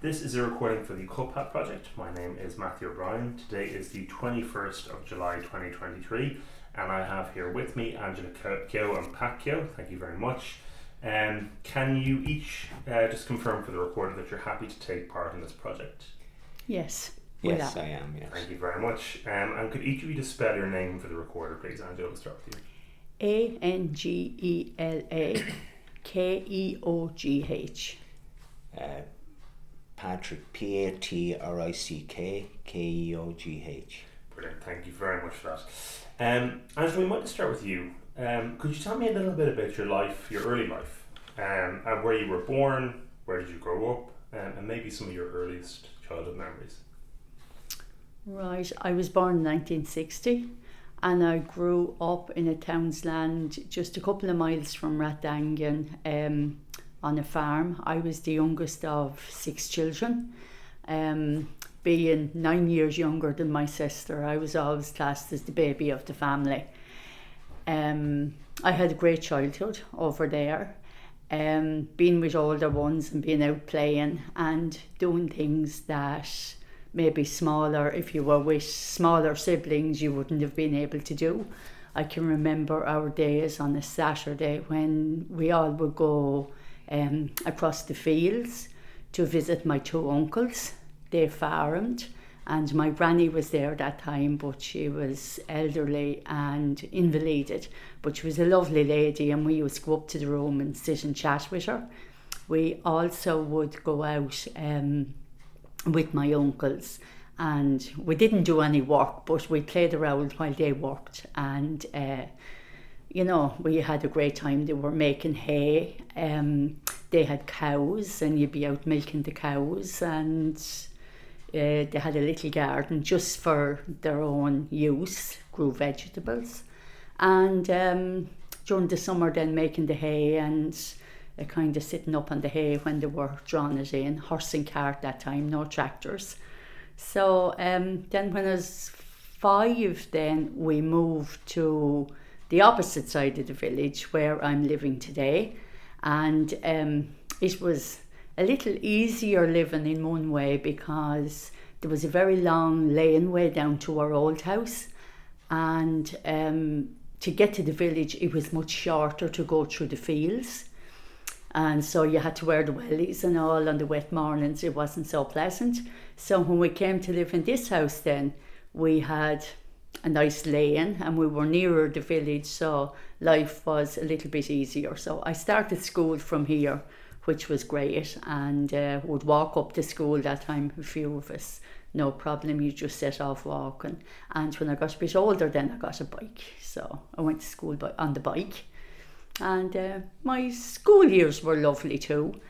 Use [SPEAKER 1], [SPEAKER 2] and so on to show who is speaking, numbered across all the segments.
[SPEAKER 1] This is a recording for the CUPHAT project. My name is Matthew O'Brien. Today is the 21st of July 2023, and I have here with me Angela Keogh and Pat Keogh. Thank you very much. Can you each just confirm for the recorder that you're happy to take part in this project?
[SPEAKER 2] Yes.
[SPEAKER 3] Yes, I am, yes.
[SPEAKER 1] Thank you very much. And could each of you just spell your name for the recorder, please? Angela, we'll start with you.
[SPEAKER 2] Angela Keogh.
[SPEAKER 3] Patrick, Patrick Keogh.
[SPEAKER 1] Brilliant, thank you very much for that. Angela, we might start with you. Could you tell me a little bit about your life, your early life, and where you were born, where did you grow up, and maybe some of your earliest childhood memories?
[SPEAKER 2] Right, I was born in 1960 and I grew up in a townsland just a couple of miles from Rathdangan on a farm. I was the youngest of 6 children. Being 9 years younger than my sister, I was always classed as the baby of the family. I had a great childhood over there, being with older ones and being out playing and doing things that maybe smaller, if you were with smaller siblings, you wouldn't have been able to do. I can remember our days on a Saturday when we all would go across the fields to visit my 2 uncles. They farmed, and my granny was there that time, but she was elderly and invalided, but she was a lovely lady, and we used to go up to the room and sit and chat with her. We also would go out with my uncles, and we didn't do any work, but we played around while they worked, and we had a great time. They were making hay. They had cows, and you'd be out milking the cows, and they had a little garden just for their own use, grew vegetables, and during the summer then making the hay and kind of sitting up on the hay when they were drawing it in, horse and cart that time, no tractors. So then when I was 5, then we moved to the opposite side of the village where I'm living today, and it was a little easier living in one way because there was a very long laneway down to our old house, and to get to the village it was much shorter to go through the fields, and so you had to wear the wellies and all on the wet mornings. It wasn't so pleasant. So when we came to live in this house then, we had a nice lane and we were nearer the village, so life was a little bit easier. So I started school from here, which was great, and would walk up to school that time, a few of us, no problem. You just set off walking. And when I got a bit older then I got a bike, so I went to school on the bike, and my school years were lovely too.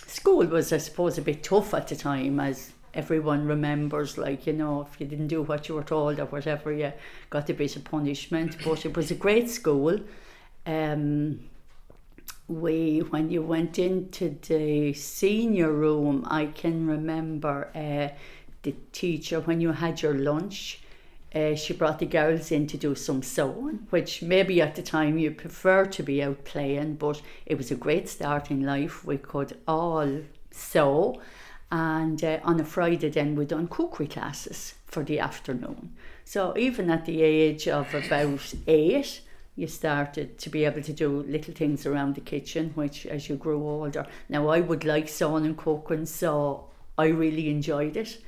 [SPEAKER 2] School was, I suppose, a bit tough at the time, as everyone remembers, if you didn't do what you were told or whatever, you got a bit of punishment, but it was a great school. When you went into the senior room, I can remember the teacher, when you had your lunch, she brought the girls in to do some sewing, which maybe at the time you prefer to be out playing, but it was a great start in life. We could all sew, and on a Friday then we done cookery classes for the afternoon. So even at the age of about 8, you started to be able to do little things around the kitchen, which as you grew older. Now I would like sewing and cooking, so I really enjoyed it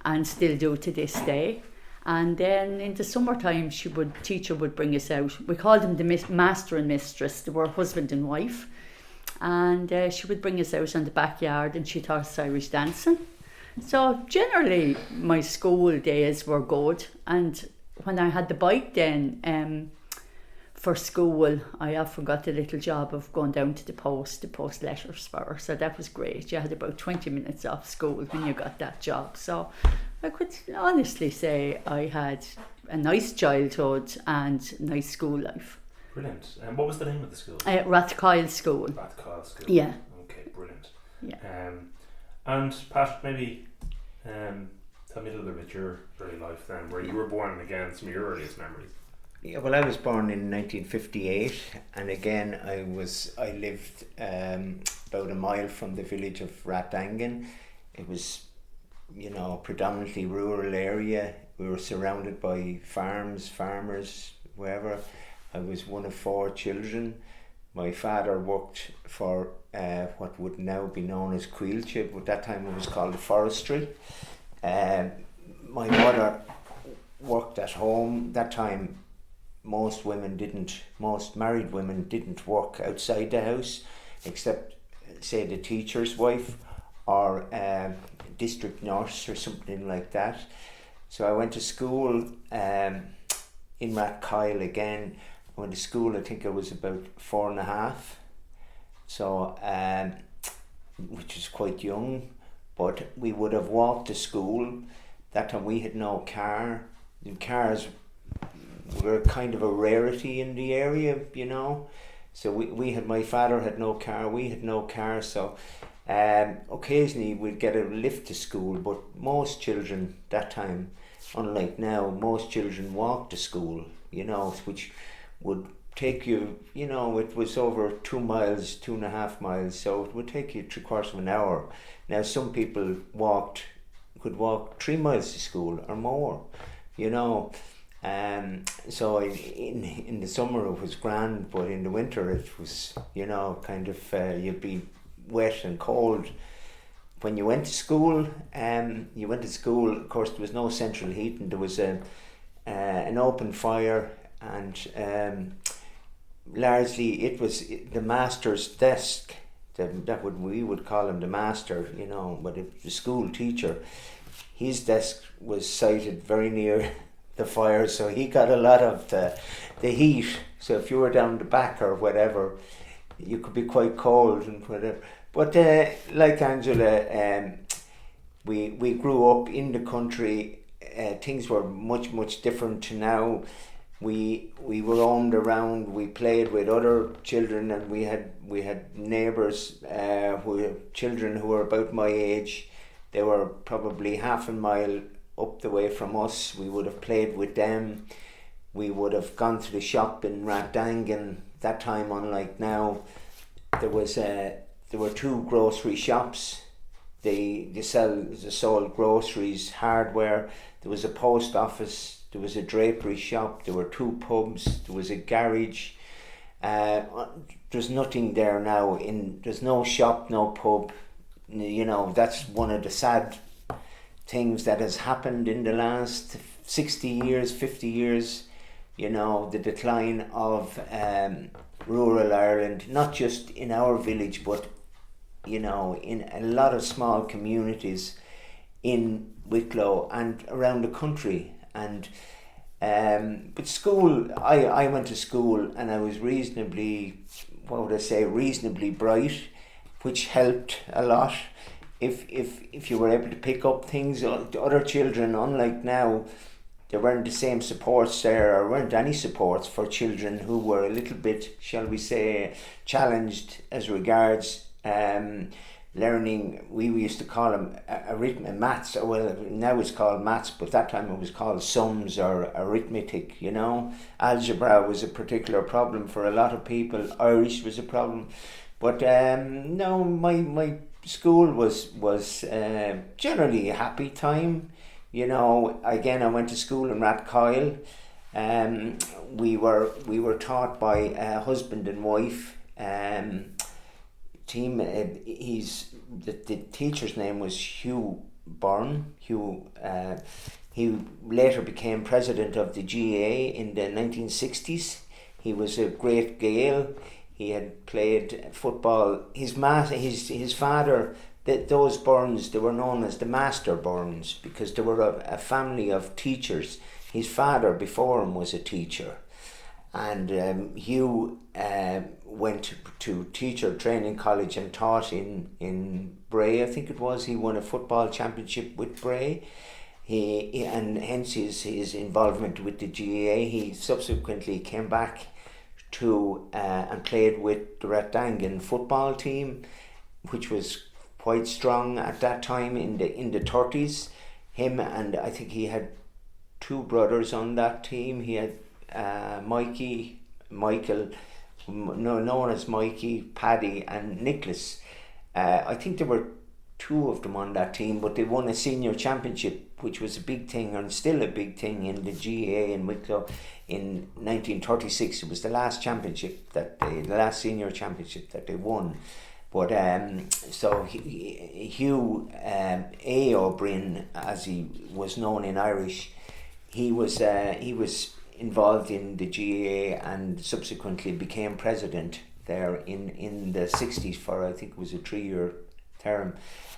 [SPEAKER 2] and still do to this day. And then in the summertime, teacher would bring us out. We called them the master and mistress. They were husband and wife. And she would bring us out on the backyard and she taught us Irish dancing. So generally, my school days were good. And when I had the bike then, for school, I often got the little job of going down to the post to post letters for her. So that was great. You had about 20 minutes off school when you got that job. So I could honestly say I had a nice childhood and nice school life.
[SPEAKER 1] Brilliant. And what was the name of the school?
[SPEAKER 2] Rathcoyle School.
[SPEAKER 1] Rathcoyle School.
[SPEAKER 2] Yeah.
[SPEAKER 1] Okay, brilliant.
[SPEAKER 2] Yeah.
[SPEAKER 1] And Pat, maybe tell me a little bit about your early life then, where you were born, and again some of your earliest memories.
[SPEAKER 3] Yeah, well, I was born in 1958, and again I lived about a mile from the village of Ratangan. It was, predominantly rural area. We were surrounded by farms, farmers, wherever. I was one of 4 children. My father worked for what would now be known as Coillte, but at that time it was called the forestry. My mother worked at home. That time most married women didn't work outside the house, except say the teacher's wife or district nurse or something like that. So I went to school in Rathkyle again. I went to school, I think I was about 4.5, so which is quite young, but we would have walked to school. That time we had no car. The cars were kind of a rarity in the area, so we had, my father had no car, we had no car, so occasionally we'd get a lift to school, but most children that time, unlike now, most children walked to school, which would take you, it was over 2 miles, 2.5 miles, so it would take you 3/4 of an hour. Now some people could walk 3 miles to school or more, so in the summer it was grand, but in the winter it was, kind of, you'd be wet and cold. When you went to school, of course there was no central heating, there was an open fire, and largely it was the master's desk, we would call him the master, but the school teacher, his desk was sited very near the fire, so he got a lot of the heat. So if you were down the back or whatever, you could be quite cold and whatever. But like Angela, we grew up in the country. Things were much different to now. We roamed around. We played with other children, and we had neighbours children who were about my age. They were probably half a mile up the way from us. We would have played with them. We would have gone to the shop in Rathdangan. That time, unlike now, there were 2 grocery shops. They sold groceries, hardware. There was a post office. There was a drapery shop. There were 2 pubs. There was a garage. There's nothing there now. There's no shop, no pub. That's one of the sad things that has happened in the last 60 years, 50 years. The decline of rural Ireland, not just in our village, but in a lot of small communities in Wicklow and around the country. And but school, I went to school, and I was reasonably bright, which helped a lot. If you were able to pick up things, other children, unlike now, there weren't the same supports there, or weren't any supports for children who were a little bit, shall we say, challenged as regards learning. We used to call them maths. Well, now it's called maths, but that time it was called sums or arithmetic. Algebra was a particular problem for a lot of people. Irish was a problem, but no, my school was generally a happy time. Again, I went to school in Rathkyle. We were taught by a husband and wife team. The teacher's name was Hugh Byrne. He later became president of the GA in the 1960s. He was a great Gael. He had played football. His father, those Burns, they were known as the Master Burns because they were a family of teachers. His father before him was a teacher, and Hugh went to teacher training college and taught in Bray, I think it was. He won a football championship with Bray. And hence his involvement with the GAA. He subsequently came back to and played with the Rathdangan football team, which was quite strong at that time in the 30s. Him, and I think he had 2 brothers on that team. He had Michael, known as Mikey, Paddy and Nicholas. I think there were two of them on that team, but they won a senior championship, which was a big thing and still a big thing in the GAA in Wicklow in 1936. It was the last championship the last senior championship that they won. But so Hugh A. O'Brien, as he was known in Irish, he was involved in the GAA and subsequently became president there in the 60s for, I think it was a 3-year term.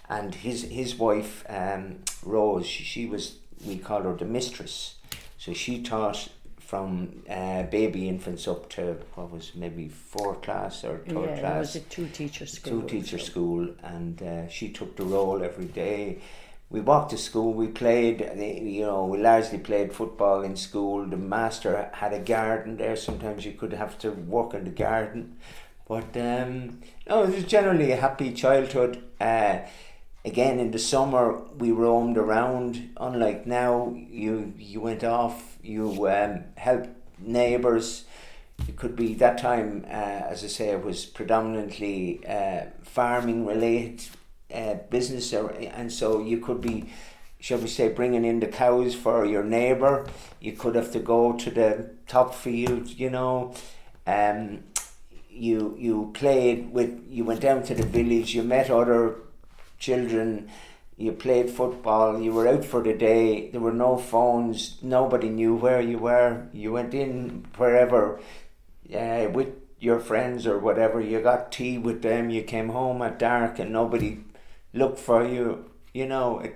[SPEAKER 3] And his wife Rose, she was, we call her the mistress, so she taught from baby infants up to what was maybe 4th class or 3rd class.
[SPEAKER 2] It was a two-teacher school.
[SPEAKER 3] And she took the role every day. We walked to school, we played, we largely played football in school. The master had a garden there, sometimes you could have to work in the garden. But no, it was generally a happy childhood. Again, in the summer we roamed around. Unlike now, you went off, you helped neighbours. It could be that time, as I say, it was predominantly farming related business, and so you could be, shall we say, bringing in the cows for your neighbour. You could have to go to the top field, you played with, you went down to the village, you met other children, you played football, you were out for the day, there were no phones, nobody knew where you were, you went in wherever with your friends or whatever, you got tea with them, you came home at dark and nobody looked for you. In a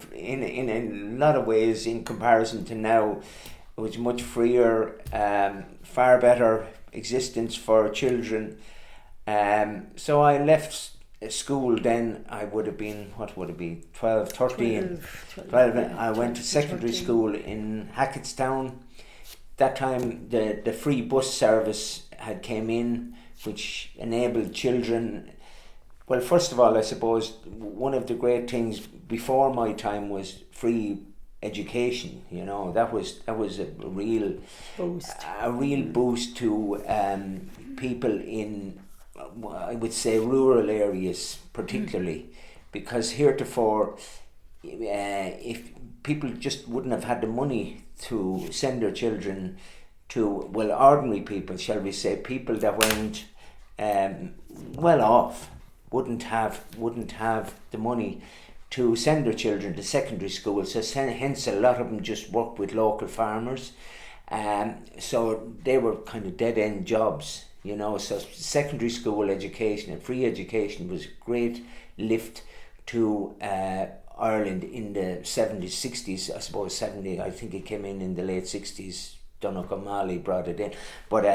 [SPEAKER 3] lot of ways, in comparison to now, it was much freer, far better existence for children. So I left school then. I would have been, 12, 13. 12. I went to secondary school in Hackettstown. That time the free bus service had came in, which enabled children. Well, first of all, I suppose one of the great things before my time was free education. That was a real boost to people in, I would say, rural areas particularly, because heretofore, if people just wouldn't have had the money to send their children to, well, ordinary people, shall we say, people that weren't well off, wouldn't have the money to send their children to secondary school. So hence a lot of them just worked with local farmers. So they were kind of dead end jobs, So secondary school education and free education was a great lift to Ireland in the 70s, 60s, I suppose 70, I think it came in the late 60s. Donogh O'Malley brought it in. But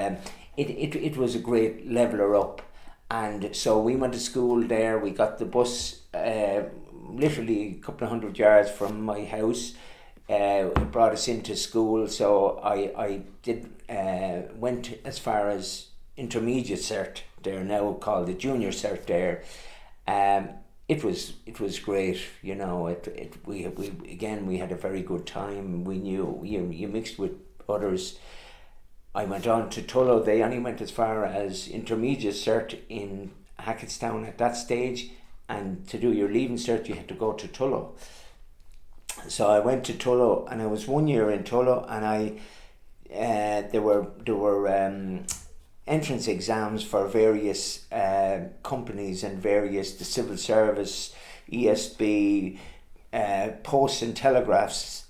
[SPEAKER 3] it was a great leveller up. And so we went to school there. We got the bus literally a couple of 100 yards from my house. It brought us into school. So I went as far as intermediate cert there, now called the junior cert there. It was great, we had a very good time. We knew you mixed with others. I went on to Tullow. They only went as far as intermediate cert in Hackettstown at that stage, and to do your leaving cert you had to go to Tullow. So I went to Tullow, and I was 1 year in Tullow, and there were entrance exams for various companies and the civil service, ESB, posts and telegraphs,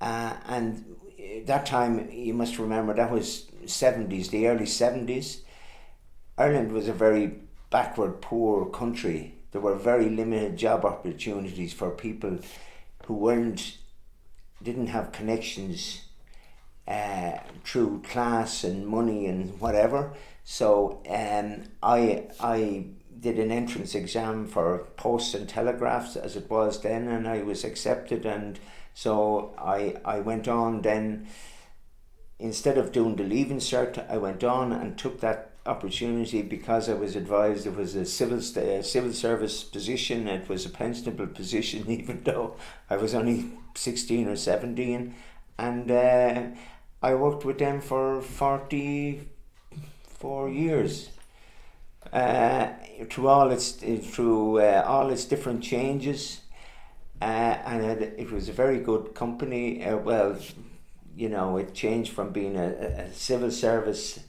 [SPEAKER 3] and that time, you must remember, that was the early 70s. Ireland was a very backward, poor country. There were very limited job opportunities for people who didn't have connections through class and money and whatever. So I did an entrance exam for posts and telegraphs, as it was then, and I was accepted, and so I went on then. Instead of doing the leaving cert, I went on and took that opportunity because I was advised it was a civil service position. It was a pensionable position, even though I was only 16 or 17, and I worked with them for 44 years. Through all its different changes, and it was a very good company. It changed from being a civil service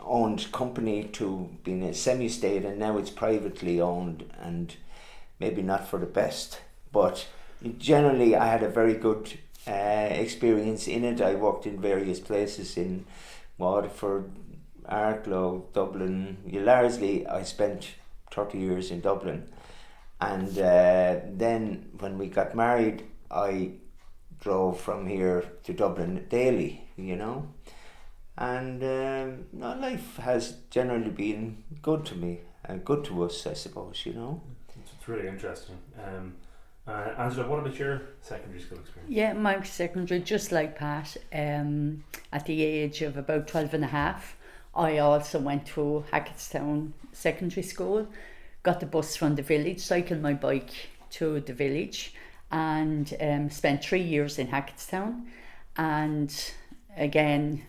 [SPEAKER 3] owned company to being a semi-state, and now it's privately owned, and maybe not for the best, but generally I had a very good experience in it. I worked in various places in Waterford, Archaeological, Dublin. Largely I spent 30 years in Dublin, and then when we got married I drove from here to Dublin daily, and life has generally been good to me and good to us, I suppose.
[SPEAKER 1] It's really interesting. Angela, what about your secondary school experience?
[SPEAKER 2] Yeah, my secondary, just like Pat, at the age of about 12 and a half, I also went to Hackettstown Secondary School, got the bus from the village, cycled my bike to the village, and spent 3 years in Hackettstown, and again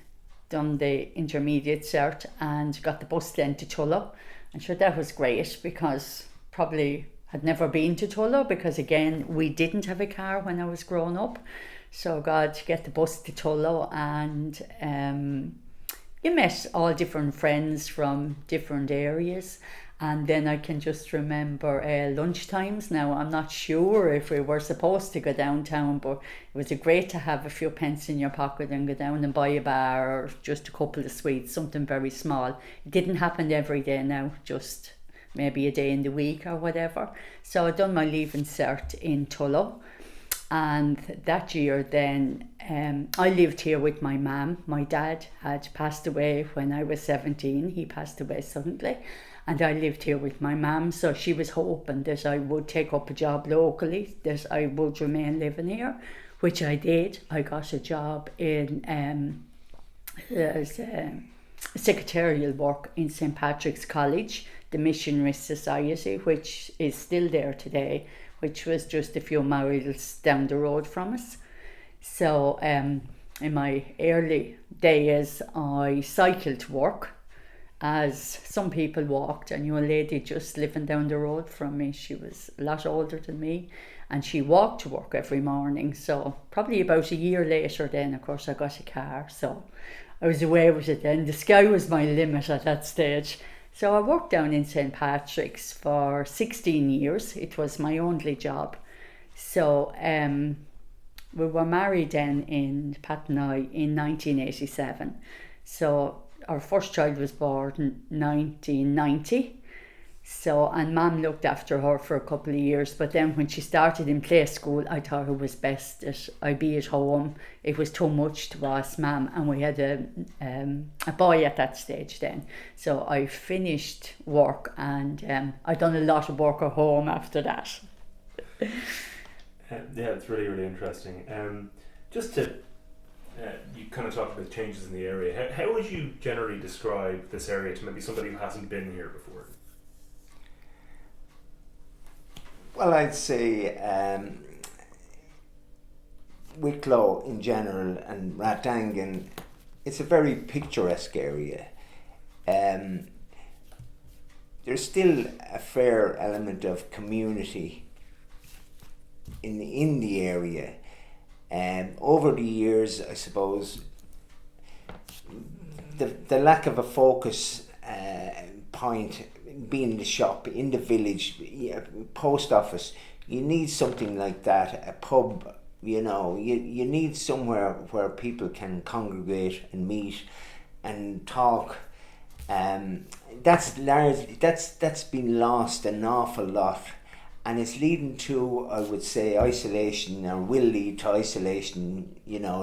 [SPEAKER 2] done the intermediate cert and got the bus then to Tullow. And sure, that was great, because probably had never been to Tullow, because again we didn't have a car when I was growing up, so got to get the bus to Tullow, and you met all different friends from different areas. And then I can just remember lunch times. Now, I'm not sure if we were supposed to go downtown, but it was great to have a few pence in your pocket and go down and buy a bar or just a couple of sweets, something very small. It didn't happen every day now, just maybe a day in the week or whatever. So I'd done my leaving cert in Tullow. And that year then, I lived here with my mum. My dad had passed away when I was 17. He passed away suddenly. And I lived here with my mum, so she was hoping that I would take up a job locally, that I would remain living here, which I did. I got a job in secretarial work in St. Patrick's College, the Missionary Society, which is still there today, which was just a few miles down the road from us. So in my early days, I cycled to work, as some people walked. I knew a lady just living down the road from me. She was a lot older than me, and she walked to work every morning. So probably about a year later then, of course, I got a car. So I was away with it then. The sky was my limit at that stage. So I worked down in St. Patrick's for 16 years. It was my only job. So we were married then in Pat and I in 1987. So our first child was born in 1990. So, and Mum looked after her for a couple of years, but then when she started in play school, I thought it was best that I be at home. It was too much to ask Mum, and we had a boy at that stage then. So I finished work, and I done a lot of work at home after that.
[SPEAKER 1] Yeah, it's really, really interesting. Just to you kind of talked about changes in the area. How would you generally describe this area to maybe somebody who hasn't been here before?
[SPEAKER 3] Well, I'd say Wicklow in general and Ratangan, it's a very picturesque area. There's still a fair element of community in the area. Over the years, I suppose, the lack of a focus point being the shop, in the village, post office, you need something like that, a pub, you need somewhere where people can congregate and meet and talk. That's been lost an awful lot. And it's leading to, I would say, isolation, or will lead to isolation,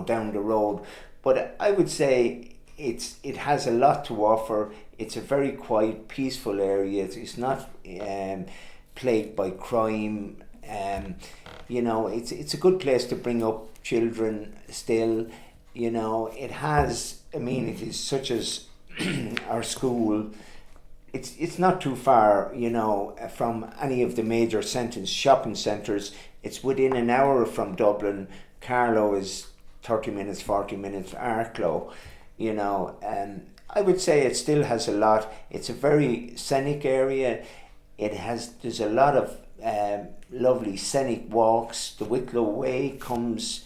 [SPEAKER 3] down the road. But I would say it has a lot to offer. It's a very quiet, peaceful area. It's not plagued by crime. It's a good place to bring up children still. It has amenities such as our school. It's not too far, from any of the major shopping centres. It's within an hour from Dublin. Carlow is 30 minutes, 40 minutes. Arklow, I would say it still has a lot. It's a very scenic area. There's a lot of lovely scenic walks. The Wicklow Way comes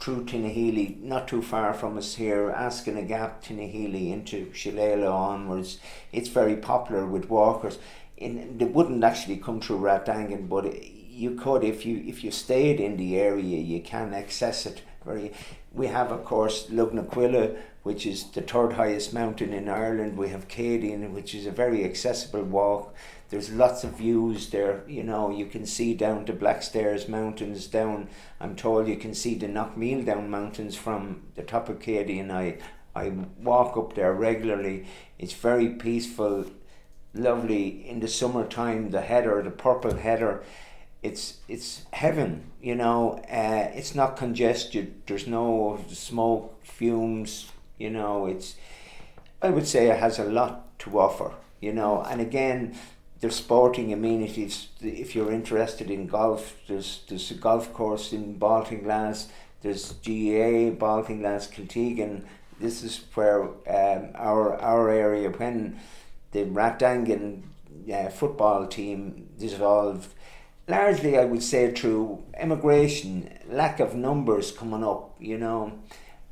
[SPEAKER 3] through Tinnahealy, not too far from us here, Askinagap, Tinnahealy into Shillelagh onwards. It's very popular with walkers. They wouldn't actually come through Rathdangan, but you could if you stayed in the area. You can access it we have, of course, Lugnaquilla, which is the third highest mountain in Ireland. We have Cadian, which is a very accessible walk. There's lots of views there. You can see down to Blackstairs Mountains down. I'm told you can see the Knockmeal Down Mountains from the top of Cadian. I walk up there regularly. It's very peaceful, lovely. In the summertime, the purple heather, it's heaven, it's not congested, there's no smoke, fumes, I would say it has a lot to offer, and again, there's sporting amenities. If you're interested in golf, there's a golf course in Baltinglass, there's GAA, Baltinglass, Kiltegan. This is where our area, when the Rathdangan football team dissolved, largely I would say through emigration, lack of numbers coming up, in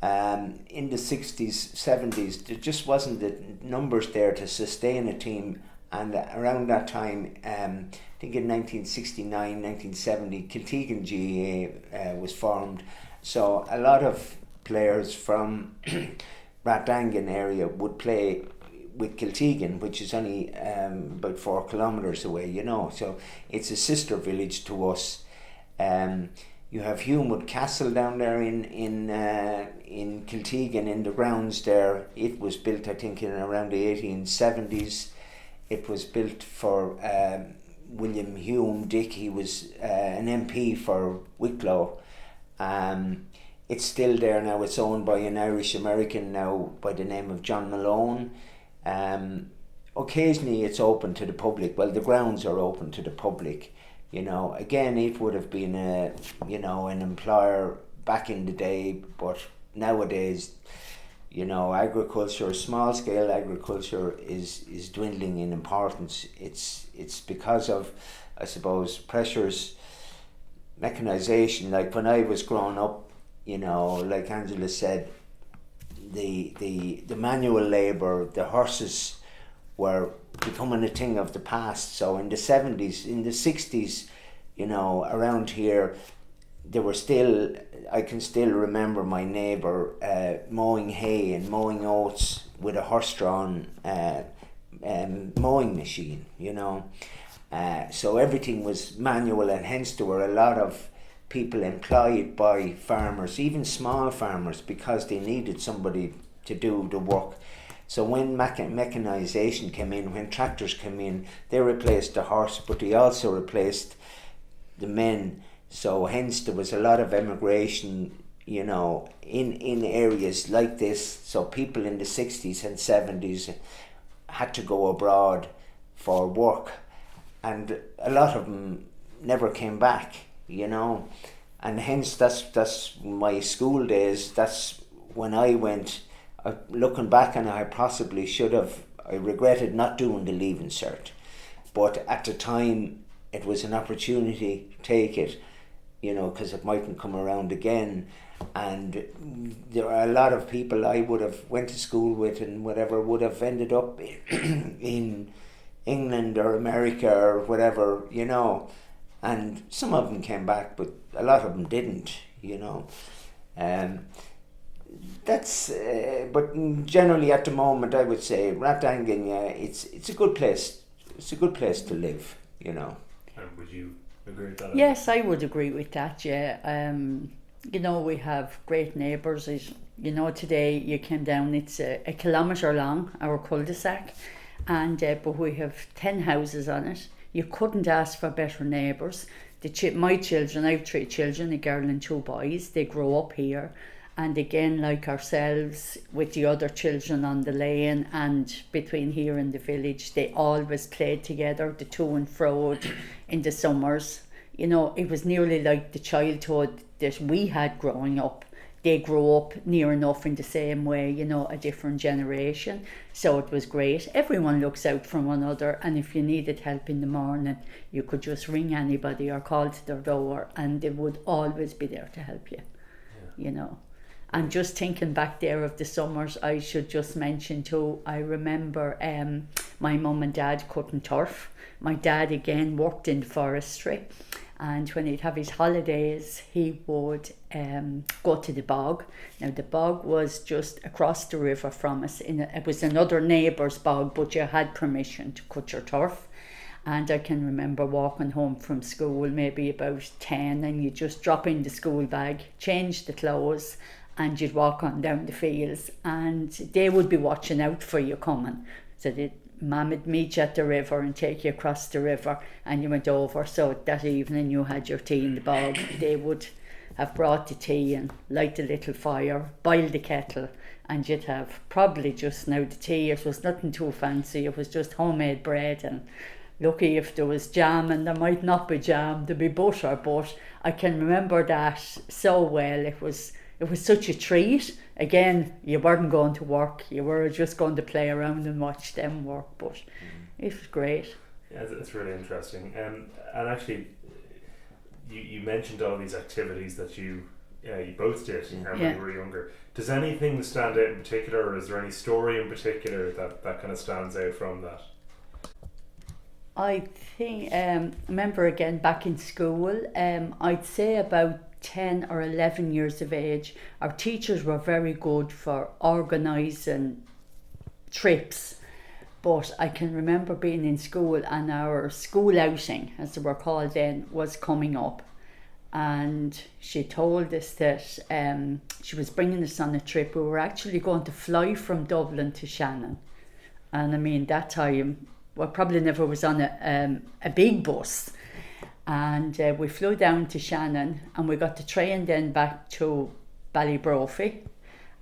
[SPEAKER 3] the 60s, 70s, there just wasn't the numbers there to sustain a team. And around that time, I think in 1969, 1970, Kiltegan GAA was formed. So a lot of players from Rathdangan area would play with Kiltegan, which is only about 4 kilometres away, so it's a sister village to us. You have Humewood Castle down there in Kiltegan, in the grounds there. It was built, I think, in around the 1870s. It was built for William Hume Dick. He was an MP for Wicklow. It's still there now. It's owned by an Irish American now by the name of John Malone. Occasionally it's open to the public. Well, the grounds are open to the public. Again, it would have been an employer back in the day, but nowadays, agriculture, small scale agriculture is dwindling in importance. It's because of, I suppose, pressures, mechanization. Like when I was growing up, like Angela said, the manual labour, the horses were becoming a thing of the past. So in the 70s, in the 60s, around here, there were still, I can still remember my neighbour mowing hay and mowing oats with a horse-drawn mowing machine, so everything was manual, and hence there were a lot of people employed by farmers, even small farmers, because they needed somebody to do the work. So when mechanization came in, when tractors came in, they replaced the horse, but they also replaced the men. So hence there was a lot of emigration, in areas like this. So people in the 60s and 70s had to go abroad for work, and a lot of them never came back, and hence that's my school days. That's when I went. Looking back, and I possibly should have. I regretted not doing the Leaving Cert, but at the time it was an opportunity to take it, because it mightn't come around again. And there are a lot of people I would have went to school with and whatever would have ended up in England or America or whatever, and some of them came back, but a lot of them didn't, that's but generally at the moment I would say Rathdangan, it's a good place. It's a good place to live, And
[SPEAKER 1] would you agree with that?
[SPEAKER 2] Yes, I would agree with that. Yeah, we have great neighbours. Today you came down. It's a kilometre long, our cul-de-sac, and but we have 10 houses on it. You couldn't ask for better neighbours. My children, I have 3 children, a girl and 2 boys. They grow up here. And again, like ourselves, with the other children on the lane and between here and the village, they always played together, the to and fro in the summers. It was nearly like the childhood that we had growing up. they grew up near enough in the same way, you know, a different generation. So it was great. Everyone looks out for one another, and if you needed help in the morning, you could just ring anybody or call to their door, and they would always be there to help you, you know. And just thinking back there of the summers, I should just mention too, I remember my mum and dad cutting turf. My dad again worked in forestry, and when he'd have his holidays, he would go to the bog. Now the bog was just across the river from us. It was another neighbour's bog, but you had permission to cut your turf. And I can remember walking home from school, maybe about 10, and you just drop in the school bag, change the clothes, and you'd walk on down the fields, and they would be watching out for you coming. So Mum would meet you at the river and take you across the river, and you went over. So that evening you had your tea in the bog. They would have brought the tea and light a little fire, boil the kettle, and you'd have probably just now the tea. It was nothing too fancy. It was just homemade bread, and lucky if there was jam, and there might not be jam, there'd be butter. But I can remember that so well. It was such a treat. Again, you weren't going to work, you were just going to play around and watch them work, but it was great.
[SPEAKER 1] Yeah, it's really interesting. And actually, you mentioned all these activities that you both did when you were younger. Does anything stand out in particular, or is there any story in particular that kind of stands out from that?
[SPEAKER 2] I think, remember again back in school, I'd say about 10 or 11 years of age, our teachers were very good for organising trips. But I can remember being in school, and our school outing, as they were called then, was coming up. And she told us that she was bringing us on a trip. We were actually going to fly from Dublin to Shannon. And I mean, that time, we probably never was on a big bus. And we flew down to Shannon, and we got the train then back to Ballybrophy,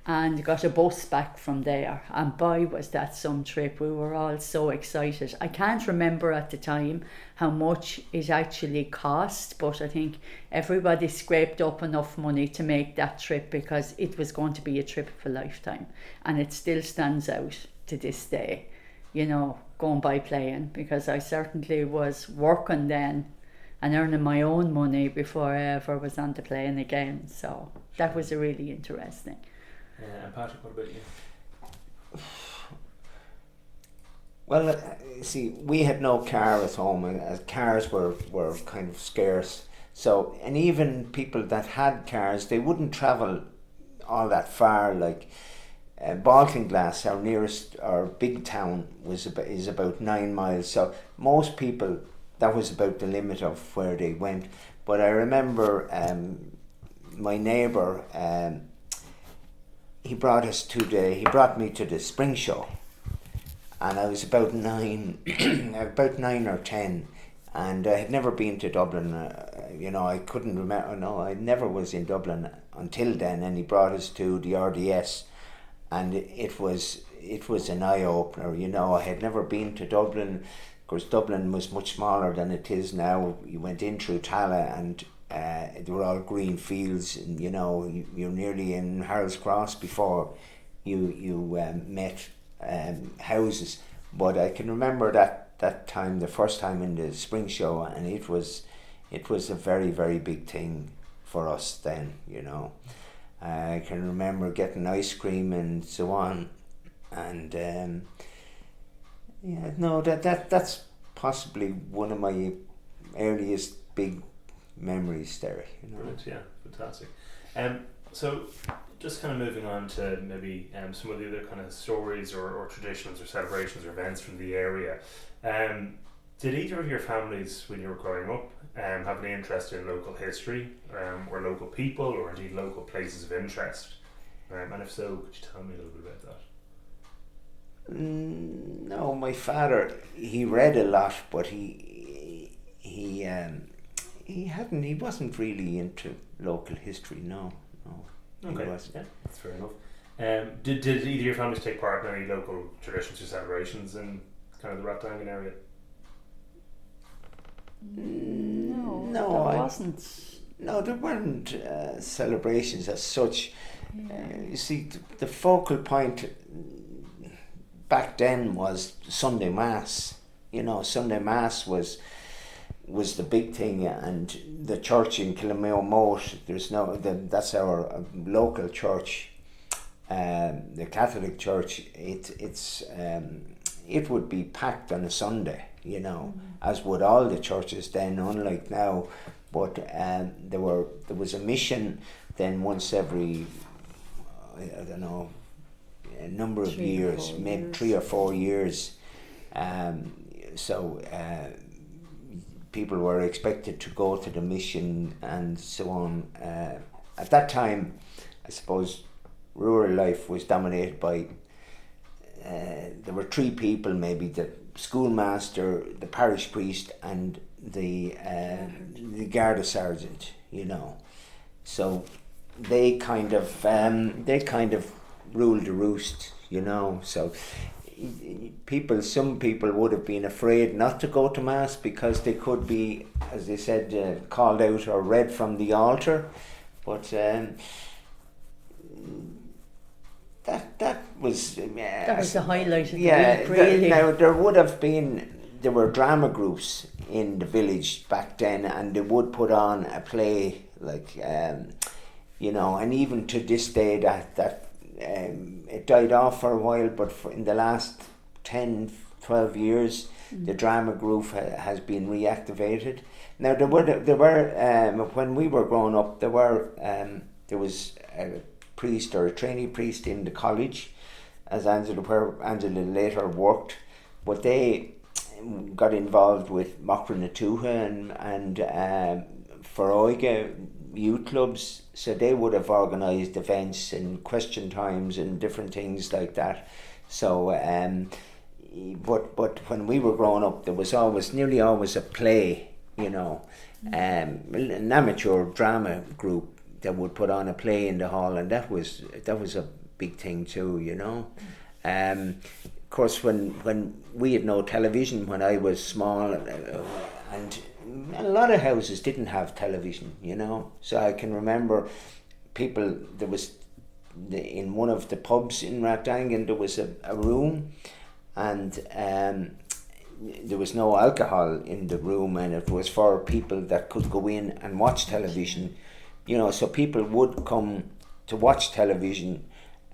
[SPEAKER 2] and got a bus back from there. And boy, was that some trip. We were all so excited. I can't remember at the time how much it actually cost, but I think everybody scraped up enough money to make that trip, because it was going to be a trip of a lifetime. And it still stands out to this day, you know, going by plane, because I certainly was working then and earning my own money before I ever was on the plane again. So that was really interesting.
[SPEAKER 1] And Patrick, what about you?
[SPEAKER 3] Well, see, we had no car at home, and cars were kind of scarce. So, and even people that had cars, they wouldn't travel all that far. Like Baltinglass, our big town, is about 9 miles. So most people, that was about the limit of where they went. But I remember my neighbour, he brought me to the spring show, and I was about 9 or 10, and I had never been to Dublin. I couldn't remember. No, I never was in Dublin until then, and he brought us to the RDS, and it was an eye opener. I had never been to Dublin. Of course, Dublin was much smaller than it is now. You went in through Tala, and they were all green fields, and you're nearly in Harold's Cross before you met houses. But I can remember that time, the first time in the spring show, and it was a very, very big thing for us then. I can remember getting ice cream and so on, and that's possibly one of my earliest big memories there.
[SPEAKER 1] Brilliant, yeah, fantastic. So just kind of moving on to maybe some of the other kind of stories or traditions or celebrations or events from the area. Did either of your families, when you were growing up, have any interest in local history or local people, or indeed local places of interest? And if so, could you tell me a little bit about that?
[SPEAKER 3] No, my father, he read a lot, but he wasn't really into local history. No.
[SPEAKER 1] Okay, yeah, that's fair enough. Did either of your families take part in any local traditions or celebrations in kind of the Rathdangan area?
[SPEAKER 2] No, there wasn't.
[SPEAKER 3] No, there weren't celebrations as such. You see, the focal point back then was Sunday Mass. You know, Sunday Mass was the big thing, and the church in Kilmaomote, that's our local church, the Catholic Church. It would be packed on a Sunday, you know, as would all the churches then, unlike now. But there was a mission then once every, I don't know, a number of years, maybe 3 or 4 years. So people were expected to go to the mission and so on. At that time, I suppose rural life was dominated by, there were 3 people maybe, the schoolmaster, the parish priest, and the Garda sergeant, you know. So they kind of ruled the roost, you know. So some people would have been afraid not to go to Mass because they could be, as they said, called out or read from the altar. But that was
[SPEAKER 2] the highlight of the week, really.
[SPEAKER 3] Now there were drama groups in the village back then, and they would put on a play, like you know, and even to this day that it died off for a while, but in the last 10-12 years the drama group has been reactivated. Now there were when we were growing up, there was a priest or a trainee priest in the college, as where Angela later worked, but they got involved with Machra na Tuatha and Foróige youth clubs, so they would have organised events and question times and different things like that. So but when we were growing up, there was nearly always a play, you know, an amateur drama group that would put on a play in the hall, and that was a big thing too, you know. Of course, when we had no television when I was small, and a lot of houses didn't have television, you know. So I can remember in one of the pubs in Rathdangan, there was a room, and there was no alcohol in the room, and it was for people that could go in and watch television, you know. So people would come to watch television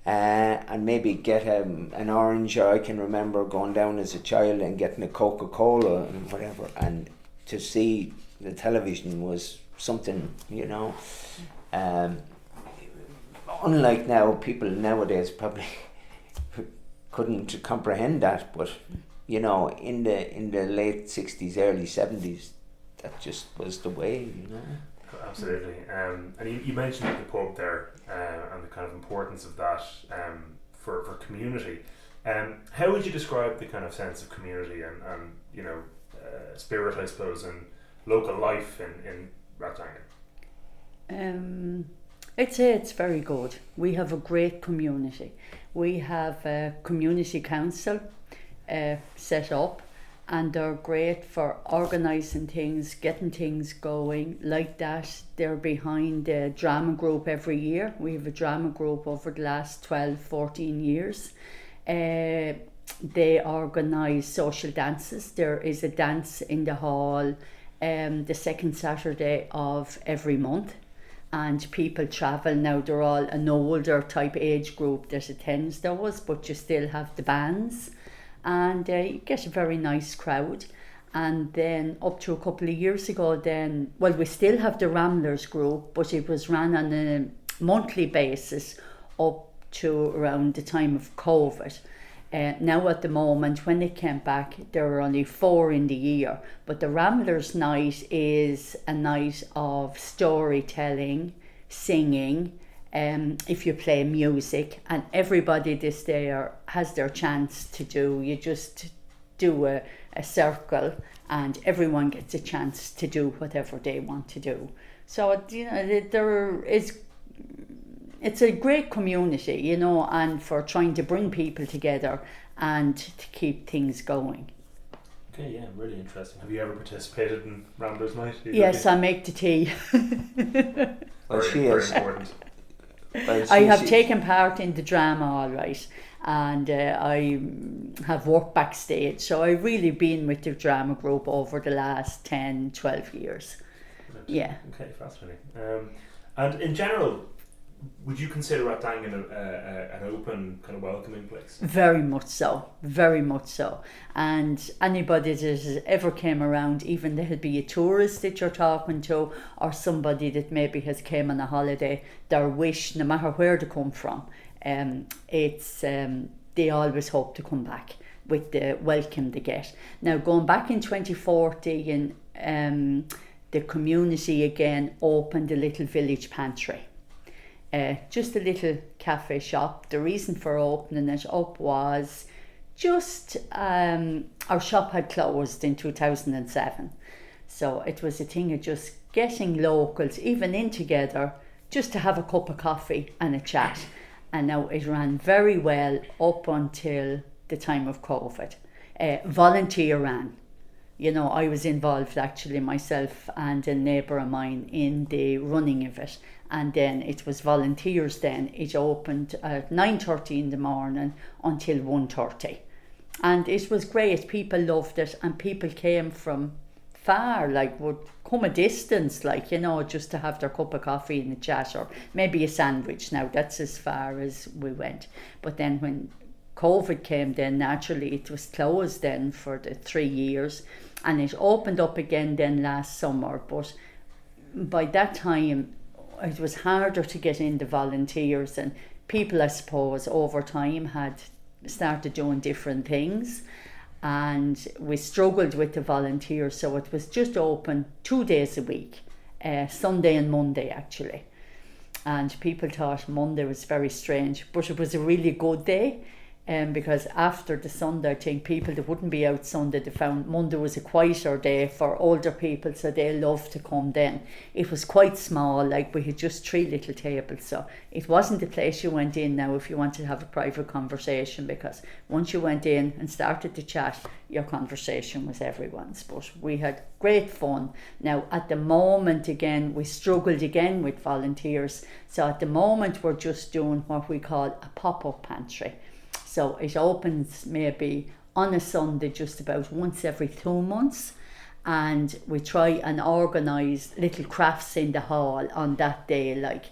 [SPEAKER 3] and maybe get an orange, or I can remember going down as a child and getting a Coca-Cola and whatever, and to see the television was something, you know. Unlike now, people nowadays probably couldn't comprehend that, but you know, in the late 60s, early 70s, that just was the way, you know.
[SPEAKER 1] Absolutely. And you mentioned the pub there, and the kind of importance of that for community. How would you describe the kind of sense of community and you know, spirit, I suppose, and local life in Rathdangan?
[SPEAKER 2] I'd say it's very good. We have a great community. We have a community council set up, and they're great for organising things, getting things going like that. They're behind a drama group every year. We have a drama group over the last 12-14 years. They organise social dances. There is a dance in the hall the second Saturday of every month, and people travel. Now they're all an older type age group that attends those, but you still have the bands, and you get a very nice crowd. And then up to a couple of years ago we still have the Ramblers group, but it was ran on a monthly basis up to around the time of COVID. Now at the moment, when they came back, there were only 4 in the year, but the Ramblers night is a night of storytelling, singing, if you play music, and everybody this day has their chance to do. You just do a circle, and everyone gets a chance to do whatever they want to do. So you know, it's a great community, you know, and for trying to bring people together and to keep things going.
[SPEAKER 1] Okay, yeah, really interesting. Have you ever participated in Ramblers Night?
[SPEAKER 2] Yes, I make the tea.
[SPEAKER 3] Well, she is.
[SPEAKER 2] I have taken part in the drama, all right, and I have worked backstage, so I've really been with the drama group over the last 10, 12 years.
[SPEAKER 1] Right.
[SPEAKER 2] Yeah.
[SPEAKER 1] Okay, fascinating. And in general, would you consider Ratdangan an open, kind of welcoming place?
[SPEAKER 2] Very much so, very much so. And anybody that has ever came around, even there'll be a tourist that you're talking to, or somebody that maybe has came on a holiday, their wish, no matter where they come from, they always hope to come back with the welcome they get. Now, going back in 2014, the community again opened a little village pantry. Just a little cafe shop. The reason for opening it up was just our shop had closed in 2007. So it was a thing of just getting locals even in together just to have a cup of coffee and a chat. And now it ran very well up until the time of COVID. Volunteer ran. You know, I was involved actually myself and a neighbour of mine in the running of it. And then it was volunteers then. It opened at 9:30 in the morning until 1:30. And it was great. People loved it, and people came from far, like would come a distance, like, you know, just to have their cup of coffee and a chat, or maybe a sandwich. Now that's as far as we went. But then when COVID came, then naturally it was closed then for the 3 years, and it opened up again then last summer. But by that time it was harder to get in the volunteers, and people, I suppose, over time had started doing different things, and we struggled with the volunteers, so it was just open 2 days a week, Sunday and Monday actually. And people thought Monday was very strange, but it was a really good day. Because after the Sunday, I think people that wouldn't be out Sunday, they found Monday was a quieter day for older people, so they loved to come then. It was quite small, like we had just 3 little tables, so it wasn't the place you went in now if you wanted to have a private conversation, because once you went in and started to chat, your conversation was everyone's. But we had great fun. Now at the moment again, we struggled again with volunteers, so at the moment we're just doing what we call a pop-up pantry. So it opens maybe on a Sunday just about once every 2 months, and we try and organise little crafts in the hall on that day, like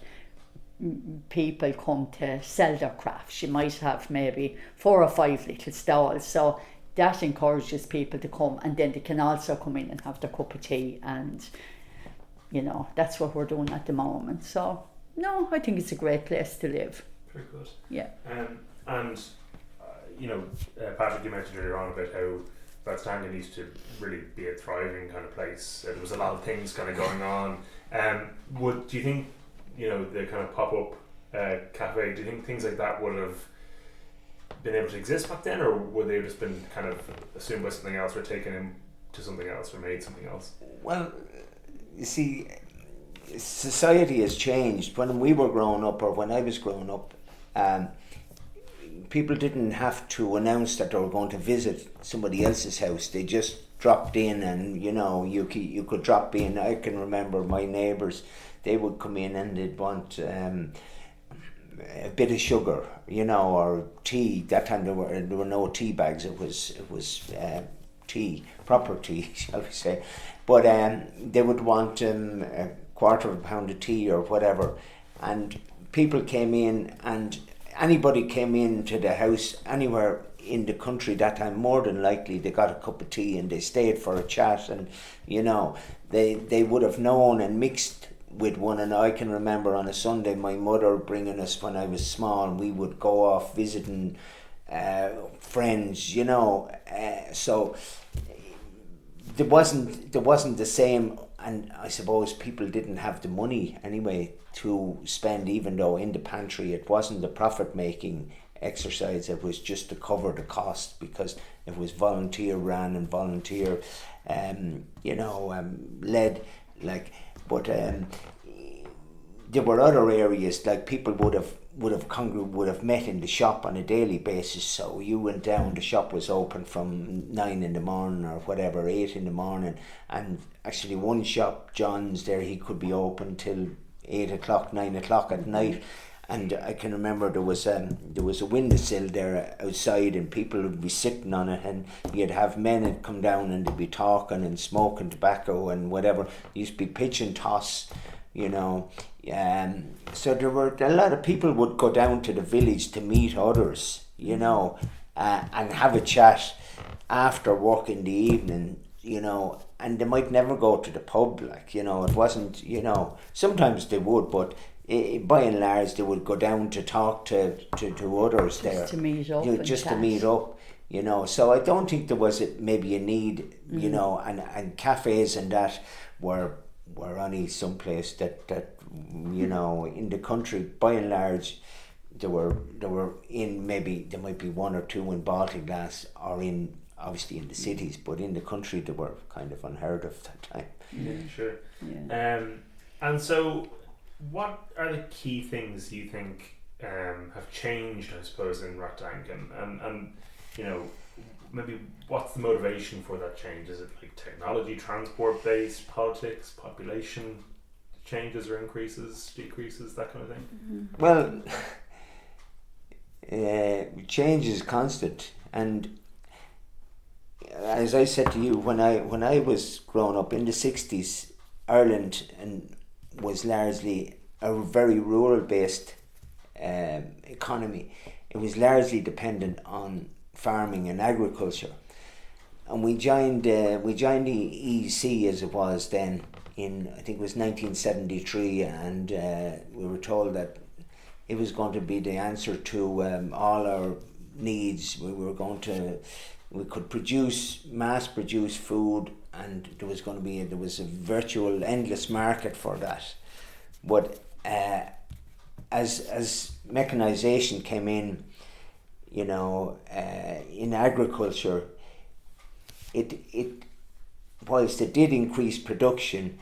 [SPEAKER 2] people come to sell their crafts. You might have maybe 4 or 5 little stalls, so that encourages people to come, and then they can also come in and have their cup of tea, and you know, that's what we're doing at the moment. So no, I think it's a great place to live.
[SPEAKER 1] Very good.
[SPEAKER 2] Yeah.
[SPEAKER 1] And you know, Patrick, you mentioned earlier on about how Ratdangan used to really be a thriving kind of place. There was a lot of things kind of going on. Do you think, you know, the kind of pop-up cafe, do you think things like that would have been able to exist back then, or would they have just been kind of assumed by something else, or taken into something else, or made something else?
[SPEAKER 3] Well, you see, society has changed. When we were growing up, or when I was growing up, people didn't have to announce that they were going to visit somebody else's house. They just dropped in, and you know, you could drop in. I can remember my neighbours, they would come in and they'd want a bit of sugar, you know, or tea. That time there were no tea bags. It was tea, proper tea, shall we say. But they would want a quarter of a pound of tea or whatever, and people came in, and anybody came into the house anywhere in the country that time, more than likely they got a cup of tea and they stayed for a chat, and you know, they would have known and mixed with one. And I can remember on a Sunday my mother bringing us, when I was small, and we would go off visiting friends, you know, so there wasn't the same. And I suppose people didn't have the money anyway to spend, even though in the pantry it wasn't a profit-making exercise. It was just to cover the cost, because it was volunteer ran and volunteer, led. Like, but there were other areas, like people would have met in the shop on a daily basis. So you went down, the shop was open from 9 in the morning or whatever, 8 in the morning, and actually one shop, John's there, he could be open till 8 o'clock, 9 o'clock at night, And I can remember there was a windowsill there outside, and people would be sitting on it, and you'd have men that come down and they'd be talking and smoking tobacco and whatever. There used to be pitch and toss, you know. So there were a lot of people would go down to the village to meet others, you know, and have a chat after work in the evening, you know. And they might never go to the pub, like, you know. It wasn't, you know, sometimes they would, but by and large they would go down to talk to others there.
[SPEAKER 2] Just to meet up.
[SPEAKER 3] To meet up, you know. So I don't think there was maybe a need, you know, and cafes and that were only someplace that you know, in the country by and large there were in, maybe there might be one or two in Balticlass or in, obviously in the cities, but in the country they were kind of unheard of that time.
[SPEAKER 1] Yeah, sure.
[SPEAKER 2] Yeah.
[SPEAKER 1] And so what are the key things you think have changed, I suppose, in Rattangan, and you know, maybe what's the motivation for that change? Is it like technology, transport based, politics, population changes or increases, decreases, that kind of thing?
[SPEAKER 3] Well, change is constant, and as I said to you, when I was growing up in the 60s, Ireland was largely a very rural based economy. It was largely dependent on farming and agriculture, and we joined the EEC as it was then in, I think it was 1973, and we were told that it was going to be the answer to all our needs. We could mass produce food, and there was a virtual endless market for that. But as mechanization came in, you know, in agriculture, it whilst it did increase production,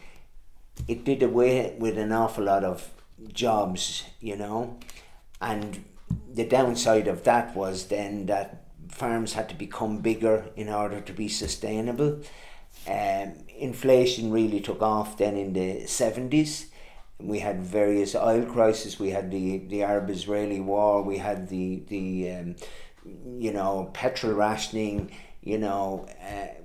[SPEAKER 3] it did away with an awful lot of jobs, you know. And the downside of that was then that farms had to become bigger in order to be sustainable. Inflation really took off then in the 70s. We had various oil crises. We had the Arab-Israeli war. We had the you know, petrol rationing. You know,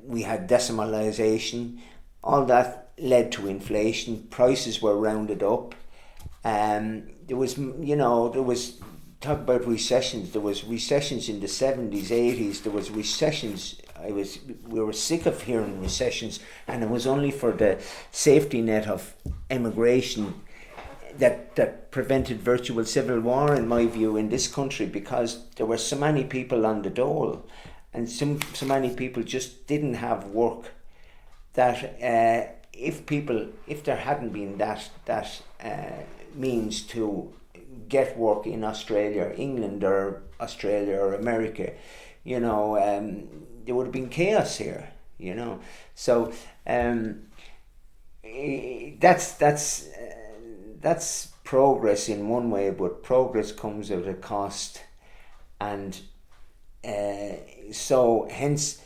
[SPEAKER 3] we had decimalisation. All that led to inflation. Prices were rounded up. There was talk about recessions. There was recessions in the 70s, 80s. There was recessions. We were sick of hearing recessions, and it was only for the safety net of emigration that prevented virtual civil war, in my view, in this country, because there were so many people on the dole, and so many people just didn't have work, that if there hadn't been that means to get work in Australia, England, or Australia or America, you know, there would have been chaos here, you know. So that's progress in one way, but progress comes at a cost, and so hence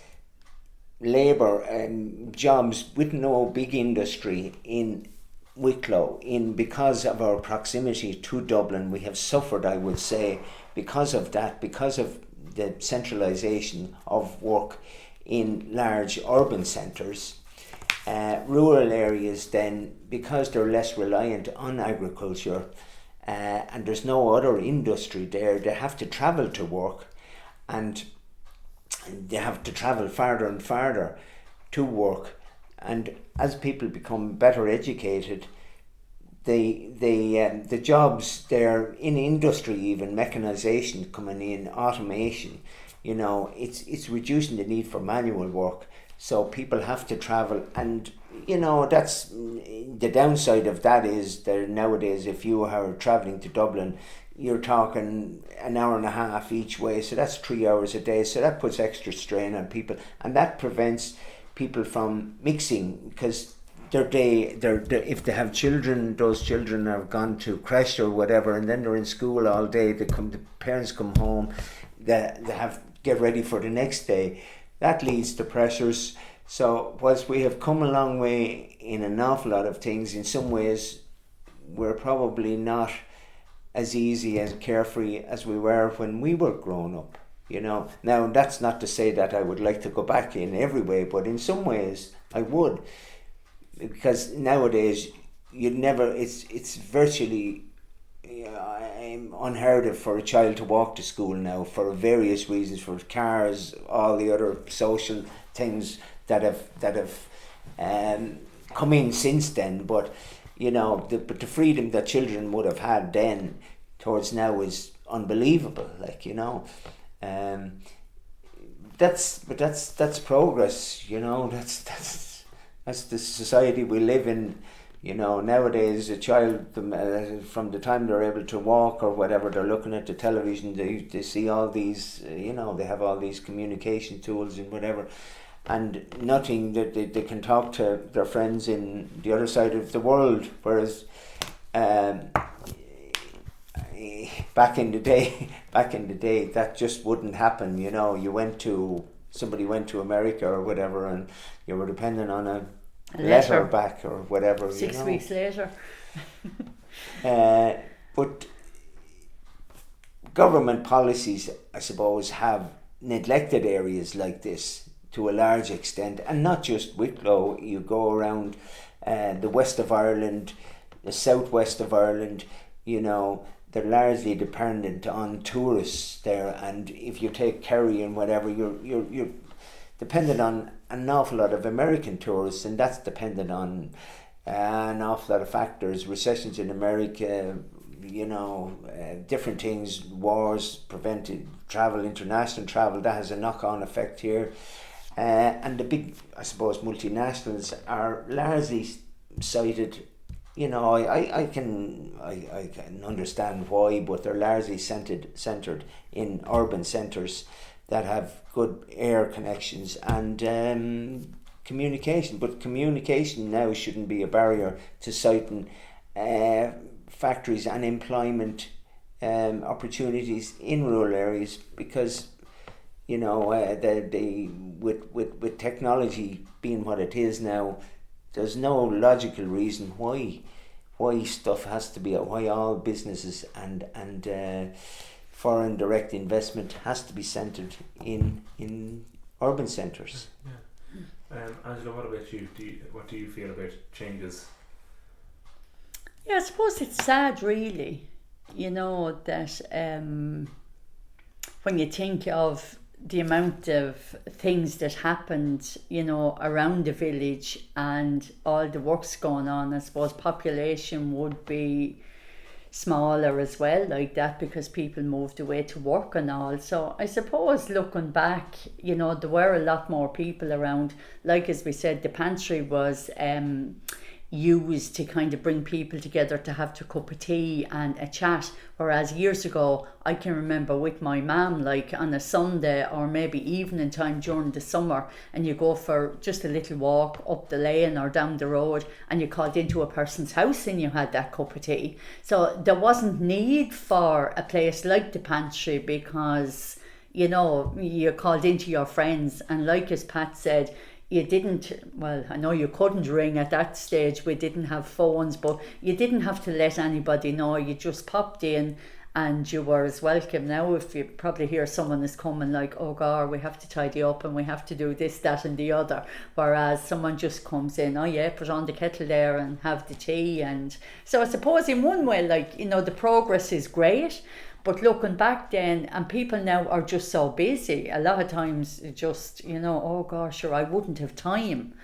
[SPEAKER 3] labour and jobs with no big industry in Wicklow, because of our proximity to Dublin, we have suffered, I would say, because of that, because of the centralisation of work in large urban centres. Rural areas then, because they're less reliant on agriculture, and there's no other industry there, they have to travel to work, and they have to travel farther and farther to work. And as people become better educated, the jobs there in industry, even mechanisation coming in, automation, you know, it's reducing the need for manual work. So people have to travel, and you know, that's the downside of that, is that nowadays if you are travelling to Dublin, you're talking an hour and a half each way, so that's 3 hours a day, so that puts extra strain on people, and that prevents people from mixing, because if they have children, those children have gone to creche or whatever, and then they're in school all day. The parents come home, they have to get ready for the next day. That leads to pressures. So whilst we have come a long way in an awful lot of things, in some ways we're probably not as easy and carefree as we were when we were growing up. Now that's not to say that I would like to go back in every way, but in some ways I would, because nowadays it's virtually unheard of for a child to walk to school now, for various reasons, for cars, all the other social things that have come in since then. But the freedom that children would have had then towards now is unbelievable. That's progress. That's the society we live in. Nowadays a child, from the time they're able to walk or whatever, they're looking at the television, they see all these, they have all these communication tools and whatever, and nothing that they can talk to their friends in the other side of the world, whereas back in the day that just wouldn't happen. Somebody went to America or whatever, and you were dependent on a letter back or whatever.
[SPEAKER 2] 6 weeks later.
[SPEAKER 3] But government policies, I suppose, have neglected areas like this to a large extent, and not just Wicklow. You go around the west of Ireland, the southwest of Ireland, they're largely dependent on tourists there, and if you take Kerry and whatever, you're dependent on an awful lot of American tourists, and that's dependent on an awful lot of factors: recessions in America, different things, wars, prevented travel, international travel. That has a knock-on effect here, and the big, I suppose, multinationals are largely cited. I can understand why, but they're largely centered in urban centres that have good air connections and communication. But communication now shouldn't be a barrier to citing factories and employment opportunities in rural areas, because with technology being what it is now, there's no logical reason why stuff has to be, why all businesses and foreign direct investment has to be centred in urban centres.
[SPEAKER 1] Yeah. Angela, what about you? What do you feel about changes?
[SPEAKER 2] Yeah, I suppose it's sad, really, that when you think of the amount of things that happened, around the village and all the works going on, I suppose population would be smaller as well, like that, because people moved away to work and all. So I suppose looking back, there were a lot more people around. Like as we said, the pantry was used to kind of bring people together to have their cup of tea and a chat, whereas years ago I can remember with my mum, like on a Sunday or maybe evening time during the summer, and you go for just a little walk up the lane or down the road and you called into a person's house and you had that cup of tea. So there wasn't need for a place like the pantry, because you called into your friends, and like as Pat said, you didn't, well, I know you couldn't ring at that stage, we didn't have phones, but you didn't have to let anybody know. You just popped in and you were as welcome. Now if you probably hear someone is coming, like, oh God, we have to tidy up and we have to do this, that and the other, whereas someone just comes in, oh yeah, put on the kettle there and have the tea. And so I suppose in one way, like, the progress is great. But looking back then, and people now are just so busy, a lot of times just, oh gosh, sure, I wouldn't have time,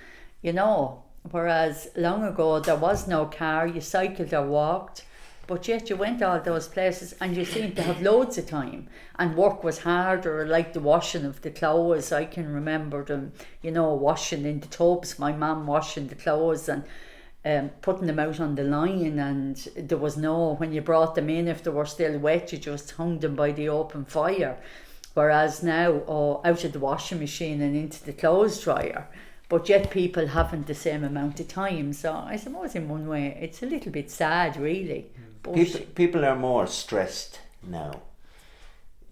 [SPEAKER 2] whereas long ago there was no car, you cycled or walked, but yet you went all those places and you seemed to have loads of time, and work was harder, like the washing of the clothes. I can remember them, washing in the tubs, my mum washing the clothes and putting them out on the line, and there was when you brought them in, if they were still wet, you just hung them by the open fire, whereas now out of the washing machine and into the clothes dryer. But yet people haven't the same amount of time. So I suppose in one way it's a little bit sad, really.
[SPEAKER 3] People are more stressed now,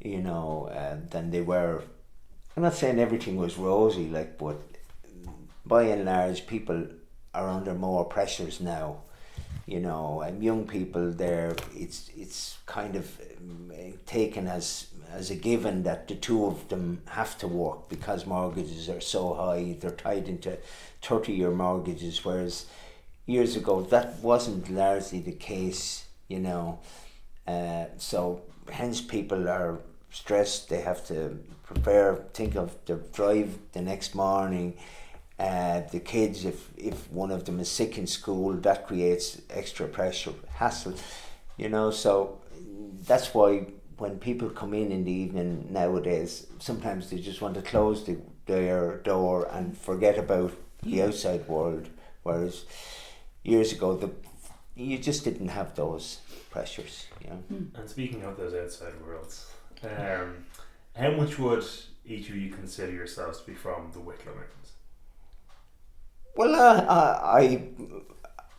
[SPEAKER 3] than they were. I'm not saying everything was rosy, but by and large people are under more pressures now, you know, and young people there, it's kind of taken as a given that the two of them have to work because mortgages are so high. They're tied into 30-year mortgages, whereas years ago that wasn't largely the case, you know. So hence people are stressed. They have to think of the drive the next morning. The kids, if one of them is sick in school, that creates extra pressure, hassle, you know. So that's why when people come in the evening nowadays, sometimes they just want to close their door and forget about the outside world, whereas years ago you just didn't have those pressures, you know.
[SPEAKER 1] And speaking of those outside worlds, how much would each of you consider yourselves to be from the Wicklow Mountains?
[SPEAKER 3] Well,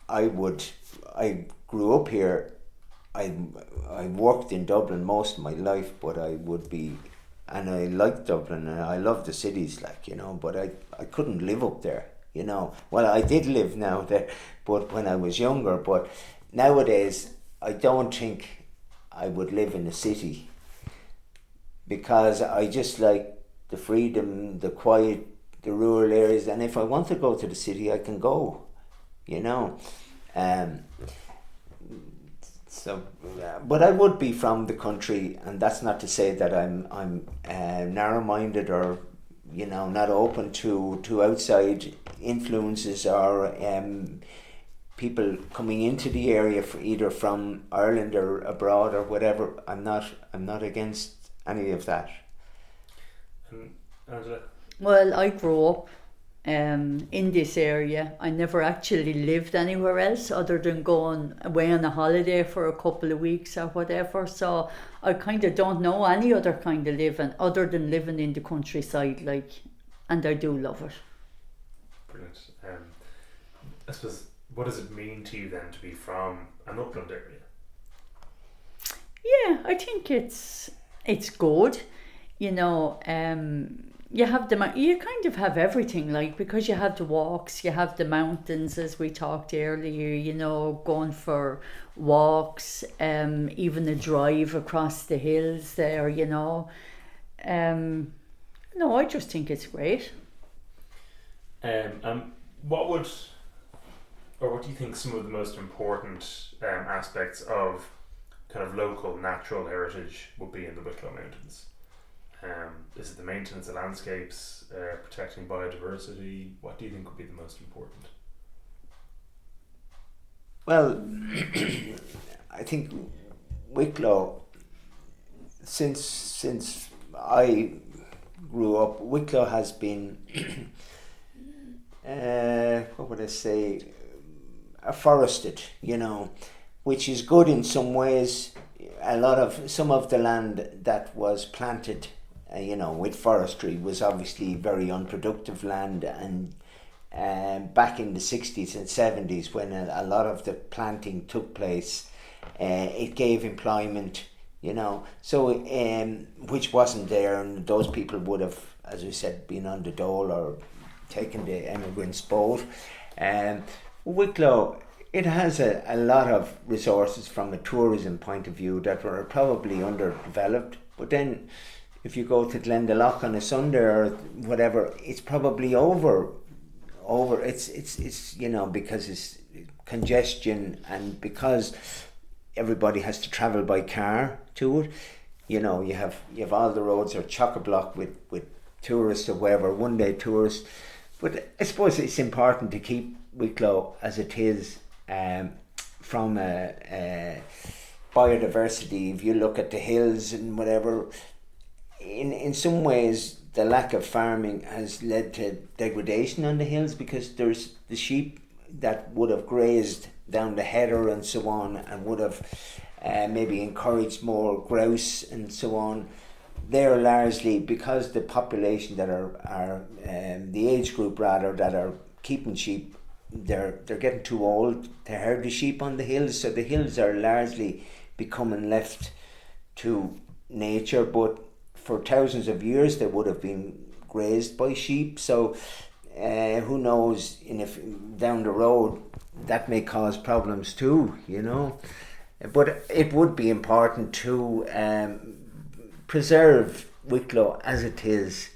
[SPEAKER 3] I grew up here. I worked in Dublin most of my life, but and I like Dublin and I love the cities, like, you know, but I couldn't live up there, you know. Well, I did live now there, but when I was younger. But nowadays, I don't think I would live in a city because I just like the freedom, the quiet, the rural areas, and if I want to go to the city, I can go, you know. But I would be from the country, and that's not to say that I'm narrow-minded or, you know, not open to outside influences or people coming into the area either from Ireland or abroad or whatever. I'm not against any of that.
[SPEAKER 1] Angela?
[SPEAKER 2] Well, I grew up in this area. I never actually lived anywhere else other than going away on a holiday for a couple of weeks or whatever. So I kind of don't know any other kind of living other than living in the countryside, like, and I do love it.
[SPEAKER 1] Brilliant. I suppose, what does it mean to you then to be from an upland area?
[SPEAKER 2] Yeah, I think it's good, you know. You have you kind of have everything, like, because you have the walks, you have the mountains, as we talked earlier, you know, going for walks, even a drive across the hills there, you know. No, I just think it's great.
[SPEAKER 1] What do you think some of the most important aspects of kind of local natural heritage would be in the Wicklow Mountains? Is it the maintenance of landscapes, protecting biodiversity? What do you think would be the most important?
[SPEAKER 3] Well, I think Wicklow, since I grew up, Wicklow has been, what would I say, afforested, you know, which is good in some ways. Some of the land that was planted, you know, with forestry was obviously very unproductive land, and back in the 60s and 70s when a lot of the planting took place, it gave employment, you know, so which wasn't there, and those people would have, as we said, been on the dole or taken the emigrants' boat. Wicklow, it has a lot of resources from a tourism point of view that were probably underdeveloped, but then if you go to Glendalough on a Sunday or whatever, it's probably over. It's you know, because it's congestion and because everybody has to travel by car to it. You know, you have all the roads are chock-a-block with tourists or whatever, one-day tourists. But I suppose it's important to keep Wicklow as it is, from a biodiversity. If you look at the hills and whatever, in some ways the lack of farming has led to degradation on the hills, because there's the sheep that would have grazed down the heather and so on, and would have maybe encouraged more grouse and so on. They're largely, because the population that are the age group rather that are keeping sheep, they're getting too old to herd the sheep on the hills, so the hills are largely becoming left to nature. But for thousands of years they would have been grazed by sheep, so who knows if down the road that may cause problems too, you know. But it would be important to preserve Wicklow as it is,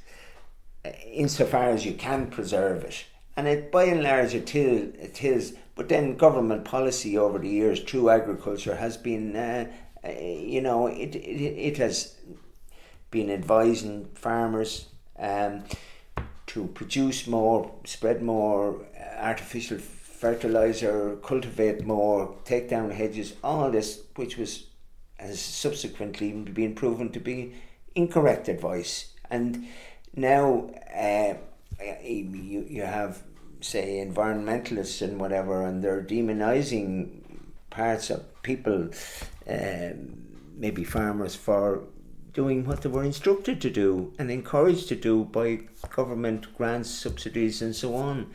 [SPEAKER 3] insofar as you can preserve it. And by and large it is. But then government policy over the years through agriculture has been, it has been advising farmers to produce more, spread more artificial fertilizer, cultivate more, take down hedges, all this, which has subsequently been proven to be incorrect advice. And now you have, say, environmentalists and whatever, and they're demonising parts of people, maybe farmers, for doing what they were instructed to do and encouraged to do by government grants, subsidies and so on.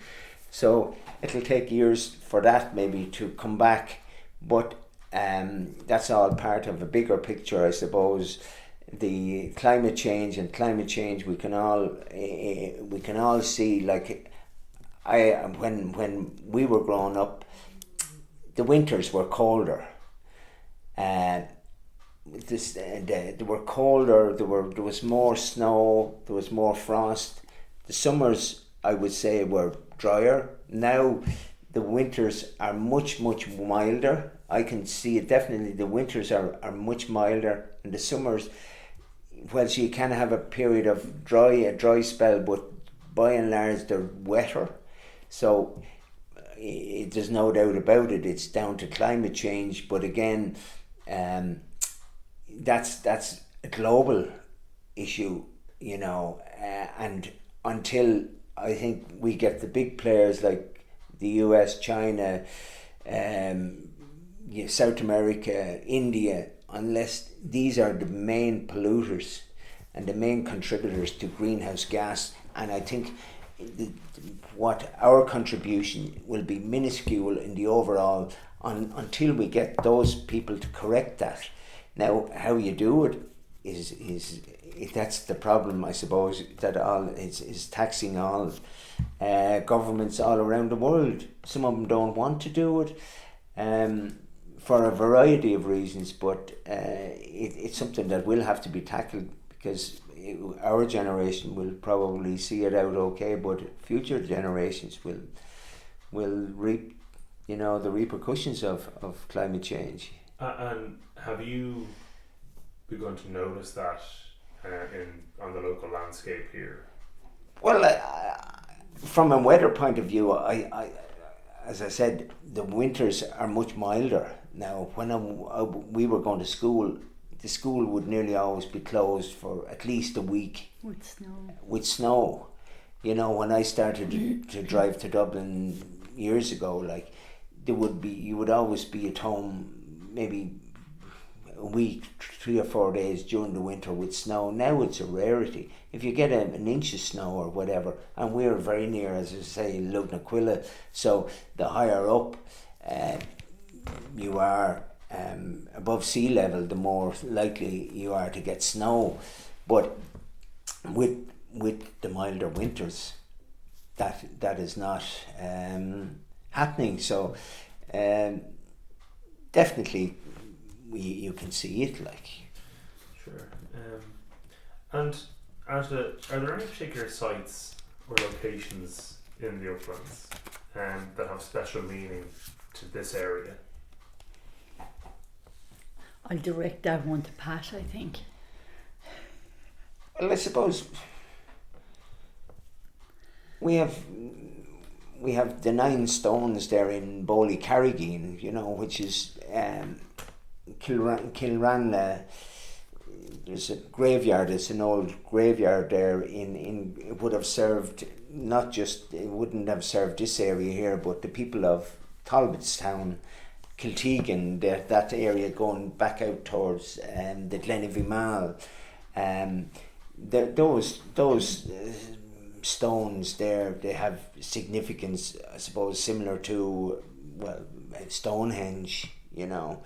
[SPEAKER 3] So it'll take years for that maybe to come back, but that's all part of a bigger picture, I suppose. The climate change we can all see. Like when we were growing up, the winters were colder. They were colder. There was more snow. There was more frost. The summers, I would say, were drier. Now the winters are much milder. I can see it definitely. The winters are much milder, and the summers, well, so you can have a period of a dry spell, but by and large they're wetter. So there's no doubt about it. It's down to climate change, but again, that's a global issue, you know. And until I think we get the big players like the US, China, South America, India, unless these are the main polluters and the main contributors to greenhouse gas, and I think what our contribution will be minuscule in the overall until we get those people to correct that. Now, how you do it is that's the problem, I suppose, that all is taxing all governments all around the world. Some of them don't want to do it for a variety of reasons, but it's something that will have to be tackled, because our generation will probably see it out okay, but future generations will reap, you know, the repercussions of climate change.
[SPEAKER 1] And have you begun to notice that on the local landscape here?
[SPEAKER 3] Well, from a weather point of view, I as I said, the winters are much milder now. When we were going to school, the school would nearly always be closed for at least a week. With snow. You know, when I started to drive to Dublin years ago, like, you would always be at home maybe a week, 3 or 4 days during the winter with snow. Now it's a rarity. If you get an inch of snow or whatever, and we're very near, as I say, Lugnaquilla, so the higher up you are above sea level, the more likely you are to get snow. But with the milder winters, that is not happening. So definitely you can see it, like.
[SPEAKER 1] Sure. And are there any particular sites or locations in the uplands that have special meaning to this area?
[SPEAKER 2] I'll direct that one to Pat, I think.
[SPEAKER 3] Well, I suppose we have the 9 stones there in Bowley Carrigain, you know, which is Kilranna. There's a graveyard. It's an old graveyard there. It would have served it wouldn't have served this area here, but the people of Talbotstown, Kiltegan, that area going back out towards the Glen Vimal. Those stones there, they have significance, I suppose, similar to, well, Stonehenge, you know.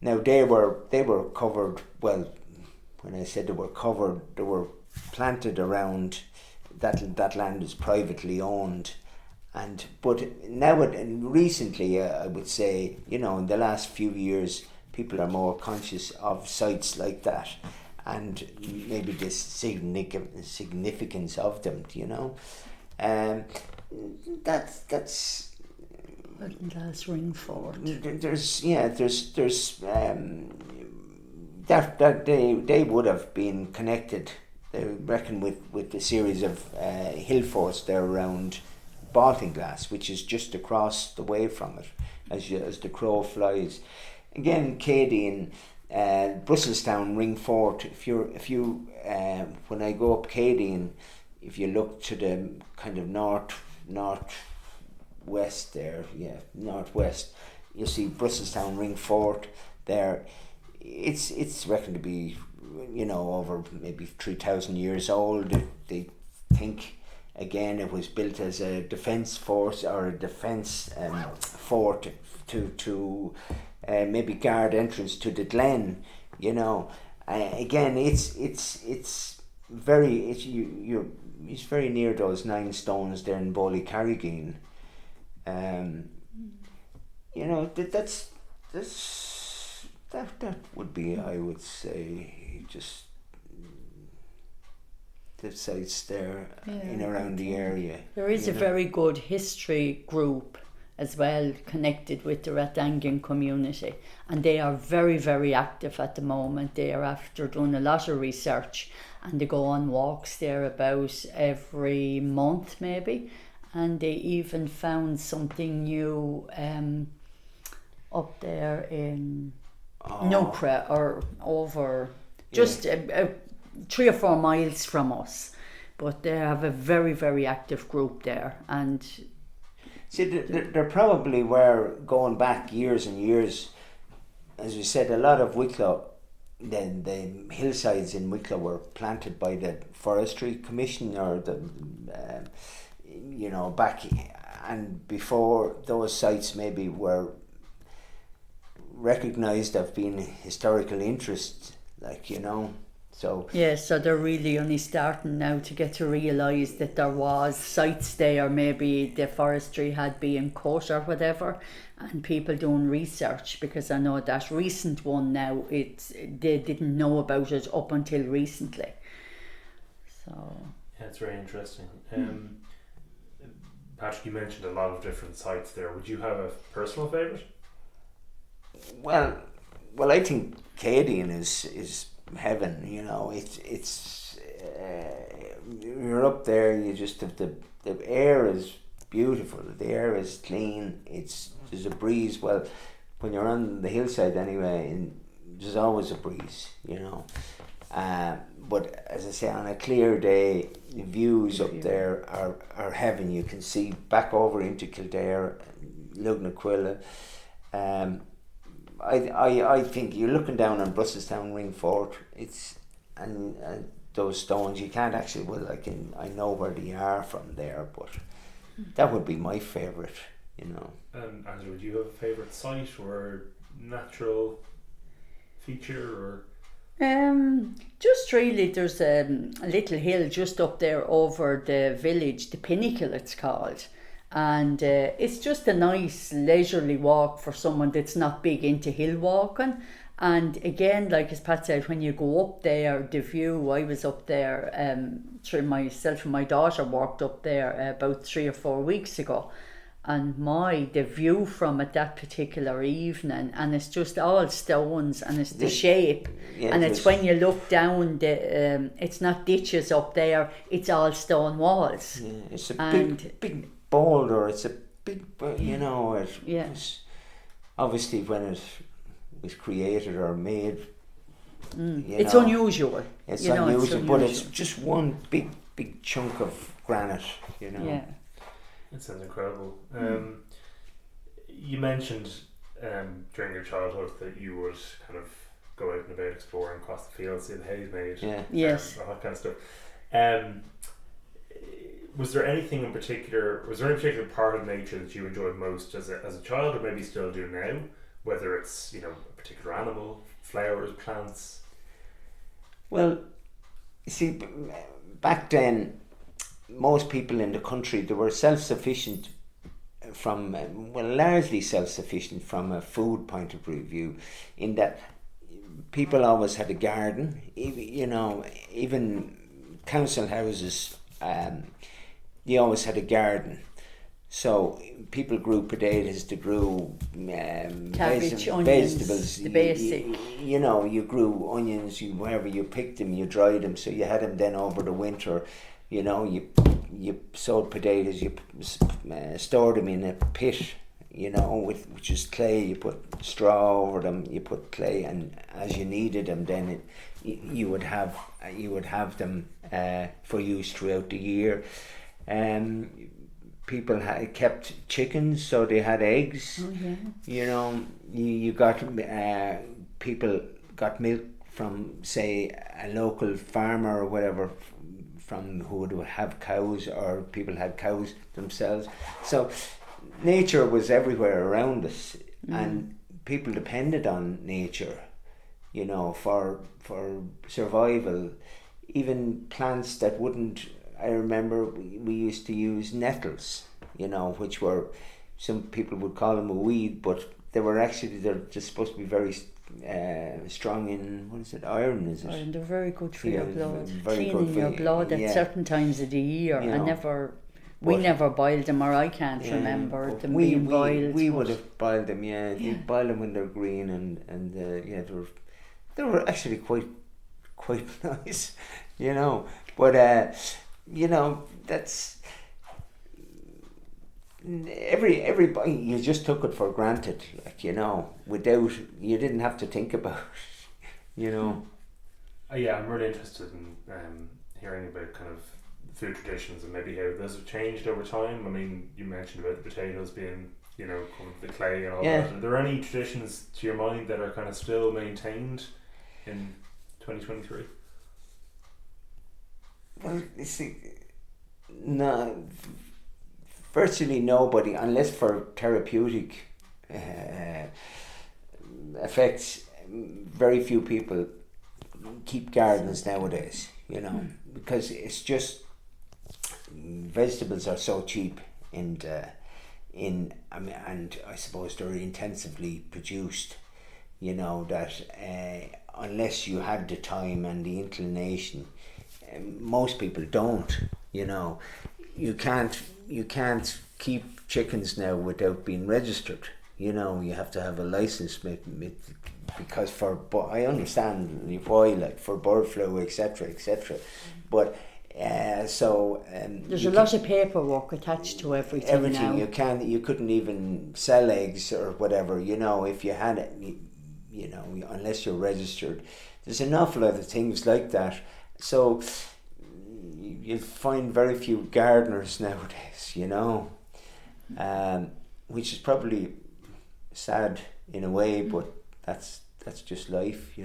[SPEAKER 3] Now they were covered. Well, when I said they were covered, they were planted around that land is privately owned, But now and recently, I would say, in the last few years, people are more conscious of sites like that, and maybe the significance of them. That's.
[SPEAKER 2] Last ring forward.
[SPEAKER 3] There's that they would have been connected, they reckon, with the series of hill forts there around Baltinglass, which is just across the way from it, as the crow flies. Again, Cadian, Brusselstown Ring Fort. If you when I go up Cadian, if you look to the kind of northwest there, northwest, you see Brusselstown Ring Fort there. It's reckoned to be, over maybe 3,000 years old. They think, again, it was built as a defence force or a defence fort to maybe guard entrance to the glen. Again, it's very near those 9 stones there in Ballycarrigan. That would be, I would say, just the sites there in around the area.
[SPEAKER 2] There is a very good history group as well connected with the Ratangan community, and they are very, very active at the moment. They are after doing a lot of research, and they go on walks there about every month maybe, and they even found something new up there in Nukra, or over just 3 or 4 miles from us, but they have a very, very active group there. And
[SPEAKER 3] see, there probably were, going back years and years, as we said, a lot of Wicklow, then the hillsides in Wicklow were planted by the Forestry Commission, or the back, and before those sites maybe were recognised of being historical interest, so
[SPEAKER 2] so they're really only starting now to get to realise that there was sites there, maybe the forestry had been cut or whatever, and people doing research, because I know that recent one now, they didn't know about it up until recently. So
[SPEAKER 1] yeah, it's very interesting. Patrick, you mentioned a lot of different sites there. Would you have a personal favourite?
[SPEAKER 3] Well, I think Cadian is heaven. It's you're up there. You just have the air is beautiful. The air is clean. There's a breeze. Well, when you're on the hillside anyway, and there's always a breeze. But as I say, on a clear day, the views up there are heaven. You can see back over into Kildare, Lugnaquilla. I think you're looking down on Brusselstown Ring Fort. And those stones, you can't actually. Well, I know where they are from there, but that would be my favourite.
[SPEAKER 1] Angela, do you have a favourite site or natural feature, or?
[SPEAKER 2] Just really, there's a little hill just up there over the village, the Pinnacle it's called. And it's just a nice leisurely walk for someone that's not big into hill walking. And again, like as Pat said, when you go up there, the view, I was up there, myself and my daughter walked up there about 3 or 4 weeks ago, and the view from it that particular evening, and it's just all stones, and it's the shape, and it's when you look down, it's not ditches up there, it's all stone walls.
[SPEAKER 3] Yeah, it's a big boulder. It's a big, it's obviously when it was created or made,
[SPEAKER 2] it's unusual.
[SPEAKER 3] It's unusual, but it's just one big chunk of granite.
[SPEAKER 2] Yeah,
[SPEAKER 1] it sounds incredible. You mentioned during your childhood that you would kind of go out and about exploring across the fields, see the hay made,
[SPEAKER 2] yes,
[SPEAKER 1] all that kind of stuff. Was there any particular part of nature that you enjoyed most as a child, or maybe still do now? Whether it's a particular animal, flowers, plants.
[SPEAKER 3] Well, you see, back then, most people in the country, they were self-sufficient largely self-sufficient from a food point of view, in that people always had a garden. Even council houses, they always had a garden. So people grew potatoes, they grew
[SPEAKER 2] cabbage, onions,
[SPEAKER 3] vegetables.
[SPEAKER 2] the basic.
[SPEAKER 3] You grew onions. Wherever you picked them, you dried them, so you had them then over the winter. You sowed potatoes, you stored them in a pit, which is clay. You put straw over them, you put clay, and as you needed them, then you would have them for use throughout the year. People kept chickens, so they had eggs.
[SPEAKER 2] Oh, yeah.
[SPEAKER 3] You got people got milk from, say, a local farmer or whatever, from who would have cows, or people had cows themselves. So nature was everywhere around us, and people depended on nature, for survival. Even plants that wouldn't. I remember we used to use nettles, which were, some people would call them a weed, but they're just supposed to be very strong in, what is it, iron, is it?
[SPEAKER 2] Iron, they're very good for your blood.
[SPEAKER 3] Very
[SPEAKER 2] Cleaning your blood at certain times of the year. We never boiled them, or I can't remember them being boiled.
[SPEAKER 3] We would have boiled them, You boil them when they're green, and they were actually quite nice, But that's everybody. You just took it for granted, without, you didn't have to think about it,
[SPEAKER 1] Yeah, I'm really interested in hearing about kind of food traditions and maybe how those have changed over time. I mean, you mentioned about the potatoes being, covered with the clay and all that. Are there any traditions to your mind that are kind of still maintained in 2023?
[SPEAKER 3] Well, you see, no, virtually nobody, unless for therapeutic effects. Very few people keep gardens nowadays, because it's just, vegetables are so cheap, and I suppose they're intensively produced, that unless you had the time and the inclination, most people don't. You can't keep chickens now without being registered. You have to have a license because I understand why, like for bird flu, etc., but there's
[SPEAKER 2] a lot of paperwork attached to everything now.
[SPEAKER 3] You couldn't even sell eggs or whatever, if you had it, unless you're registered. There's an awful lot of things like that. So you find very few gardeners nowadays, which is probably sad in a way, but that's just life,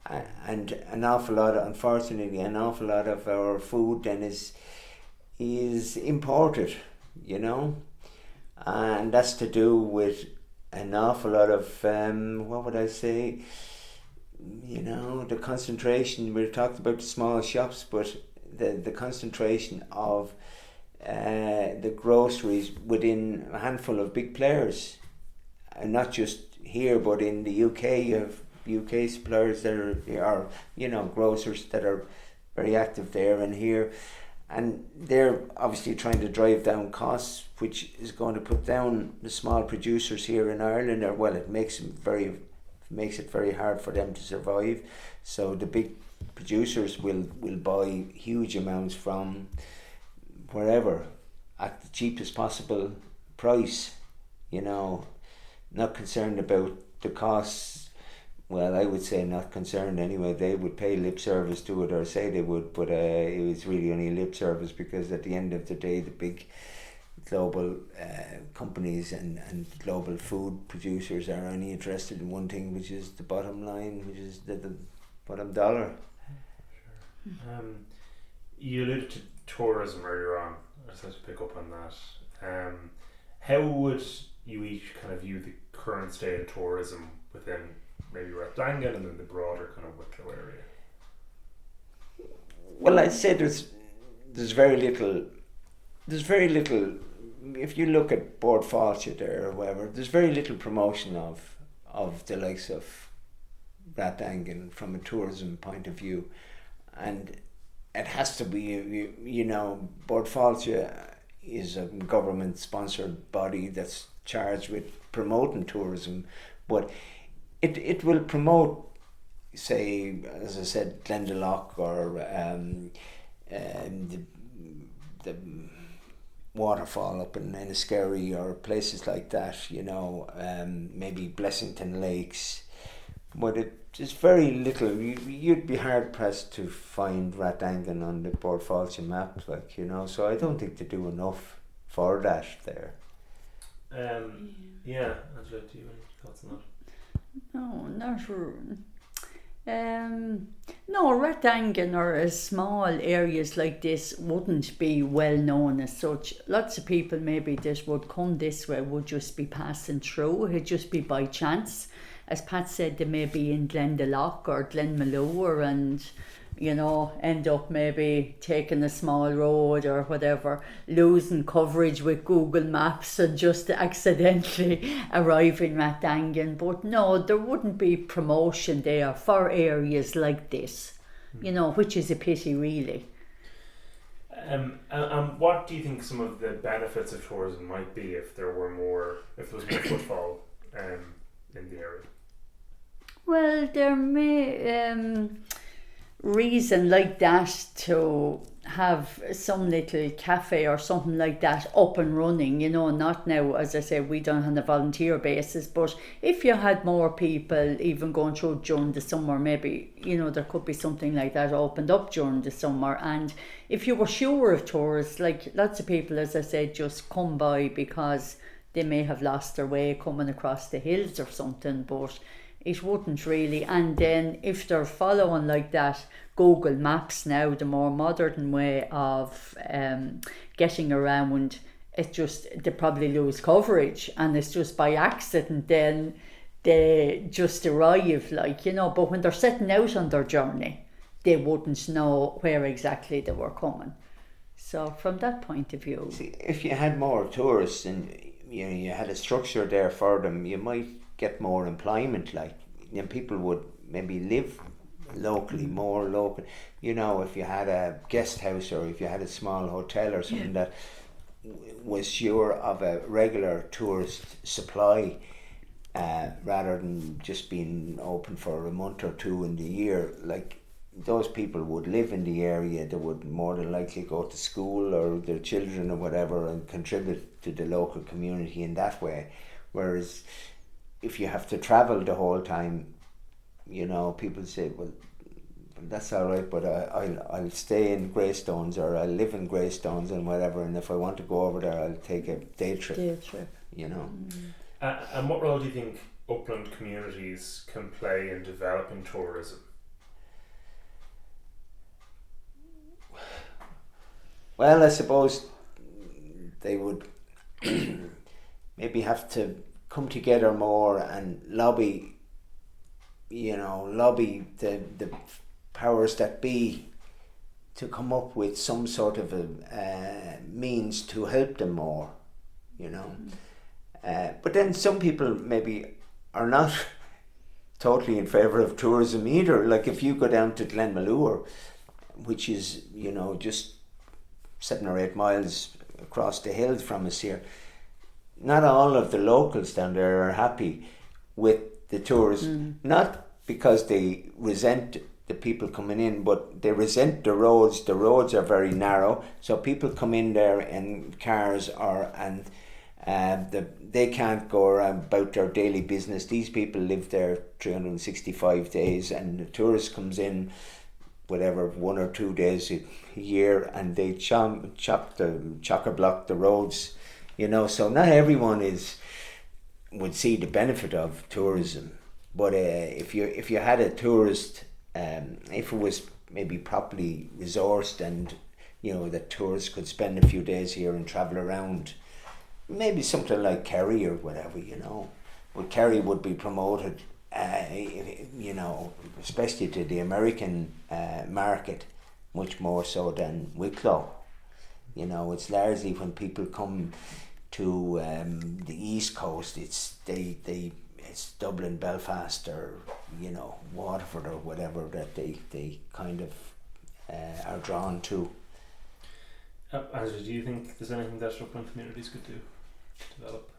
[SPEAKER 3] And an awful lot of our food then is imported, and that's to do with an awful lot of what would I say? The concentration. We talked about the small shops, but the concentration of the groceries within a handful of big players, and not just here, but in the UK. You have UK suppliers that are grocers that are very active there and here, and they're obviously trying to drive down costs, which is going to put down the small producers here in Ireland. Or well, it makes it very hard for them to survive. So the big producers will buy huge amounts from wherever at the cheapest possible price, not concerned about the costs. Well, I would say not concerned anyway. They would pay lip service to it, or say they would, but it was really only lip service, because at the end of the day, the big global companies and global food producers are only interested in one thing, which is the bottom line, which is the bottom dollar.
[SPEAKER 1] Sure. You alluded to tourism earlier on. I just had to pick up on that. How would you each kind of view the current state of tourism within maybe Rathdangel and then the broader kind of Wicklow area?
[SPEAKER 3] Well, I'd say there's very little if you look at Board Fáilte there or whatever, there's very little promotion of the likes of Ratangan from a tourism point of view, and it has to be, you know, Board Fáilte is a government sponsored body that's charged with promoting tourism, but it will promote, say, as I said, Glendalough or the waterfall up in Enniskerry or places like that, you know, maybe Blessington Lakes, but it's very little. You'd be hard pressed to find Ratangan on the Board Fáilte map, like, you know, so I don't think they do enough for that there.
[SPEAKER 1] Yeah, Angela, do you have any thoughts on that?
[SPEAKER 2] No, not sure. No, Ratangan or small areas like this wouldn't be well known as such. Lots of people maybe that would come this way would just be passing through. It'd just be by chance. As Pat said, they may be in Glendalough or Glenmalure and, you know, end up maybe taking a small road or whatever, losing coverage with Google Maps and just accidentally arriving at Ratangan. But no, there wouldn't be promotion there for areas like this, you know, which is a pity really.
[SPEAKER 1] And what do you think some of the benefits of tourism might be if there was more footfall in the area?
[SPEAKER 2] Well, there may reason like that to have some little cafe or something like that up and running, you know, not now, as I say, we don't have a volunteer basis, but if you had more people even going through during the summer, maybe, you know, there could be something like that opened up during the summer. And if you were sure of tourists, like lots of people, as I said, just come by because they may have lost their way coming across the hills or something, but it wouldn't really. And then if they're following like that Google Maps now, the more modern way of getting around, it just, they probably lose coverage and it's just by accident then they just arrive, like, you know. But when they're setting out on their journey, they wouldn't know where exactly they were coming. So from that point of view,
[SPEAKER 3] see, if you had more tourists and you had a structure there for them, you might get more employment, like, you know, people would maybe live locally, more local, you know, if you had a guest house or if you had a small hotel or something that was sure of a regular tourist supply, rather than just being open for a month or two in the year, like, those people would live in the area, they would more than likely go to school or their children or whatever and contribute to the local community in that way. Whereas if you have to travel the whole time, you know, people say, well, that's all right, but I'll stay in Greystones or I'll live in Greystones and whatever, and if I want to go over there, I'll take a day trip. You know.
[SPEAKER 1] And what role do you think upland communities can play in developing tourism?
[SPEAKER 3] Well, I suppose they would maybe have to come together more and lobby the powers that be to come up with some sort of a means to help them more, you know. But then some people maybe are not totally in favour of tourism either. Like if you go down to Glenmalure, which is, you know, just 7 or 8 miles across the hills from us here, not all of the locals down there are happy with the tourists, not because they resent the people coming in, but they resent the roads. The roads are very narrow, so people come in there in cars they can't go around about their daily business. These people live there 365 days, and the tourist comes in whatever 1 or 2 days a year, and they chock-a-block the roads, you know. So not everyone would see the benefit of tourism, but if you had a tourist, if it was maybe properly resourced, and you know that tourists could spend a few days here and travel around, maybe something like Kerry or whatever, you know. But Kerry would be promoted, you know, especially to the American market, much more so than Wicklow. You know, it's largely when people come to the east coast, it's Dublin, Belfast, or Waterford or whatever that they kind of are drawn to.
[SPEAKER 1] Andrew, do you think there's anything that upland communities could do to develop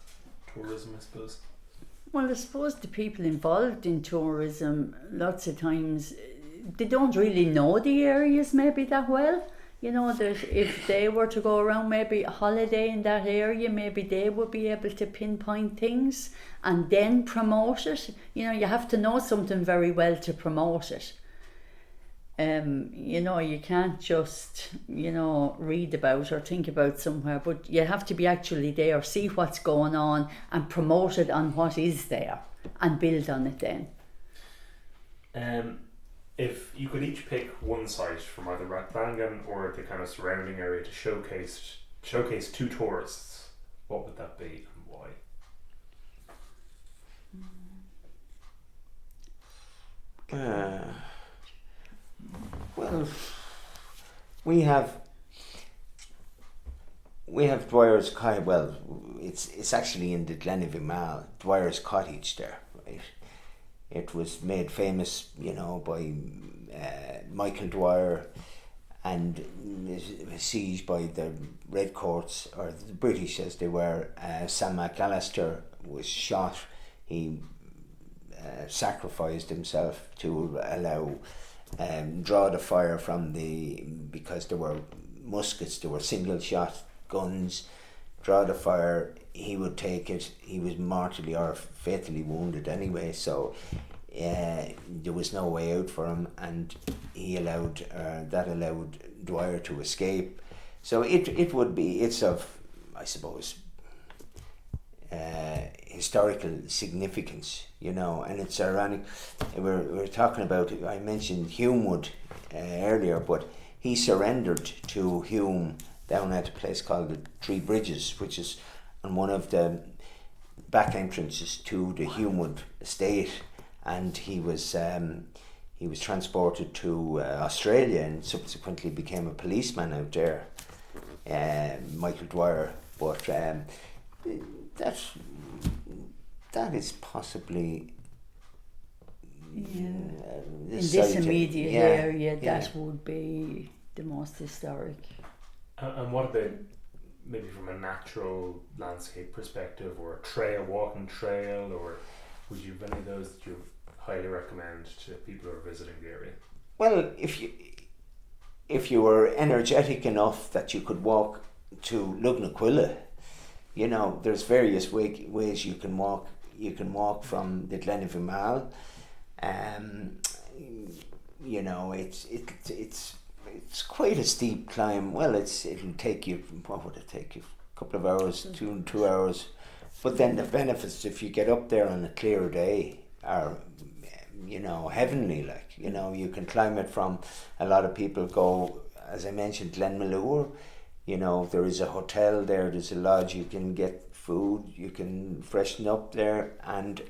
[SPEAKER 1] tourism, I suppose?
[SPEAKER 2] Well, I suppose the people involved in tourism, lots of times, they don't really know the areas maybe that well. That if they were to go around maybe a holiday in that area, maybe they would be able to pinpoint things and then promote it. You have to know something very well to promote it. You can't just, read about or think about somewhere, but you have to be actually there, see what's going on and promote it on what is there and build on it then.
[SPEAKER 1] If you could each pick one site from either Rathbangan or the kind of surrounding area to showcase to tourists, what would that be and why?
[SPEAKER 3] Well, we have Dwyer's Cottage. Well, it's actually in the Glen of Imal, Dwyer's Cottage there, right? It was made famous, by Michael Dwyer, and it was sieged by the Red Courts, or the British as they were. Sam McAllister was shot. He sacrificed himself to allow draw the fire from because there were muskets, there were single shot guns, draw the fire. He would take it. He was mortally or fatally wounded anyway, so there was no way out for him, and he allowed Dwyer to escape. So it's of, I suppose, historical significance, and it's ironic. We're talking about, I mentioned Humewood earlier, but he surrendered to Hume down at a place called the Three Bridges, which is on one of the back entrances to the Humewood estate, and he was transported to Australia and subsequently became a policeman out there, Michael Dwyer. But that is possibly
[SPEAKER 2] in this immediate area that would be the most historic.
[SPEAKER 1] And what about maybe from a natural landscape perspective, or a trail, walking trail, or would you have any of those that you highly recommend to people who are visiting the area?
[SPEAKER 3] Well, if you were energetic enough that you could walk to Lugnaquilla, there's various ways you can walk. You can walk from the Glen of Imal. It's quite a steep climb. Well, it'll take you, what would it take you? A couple of hours, 2 hours. But then the benefits, if you get up there on a clear day, are heavenly. You can climb it from, a lot of people go, as I mentioned, Glenmalure. There is a hotel there, there's a lodge, you can get food, you can freshen up there, and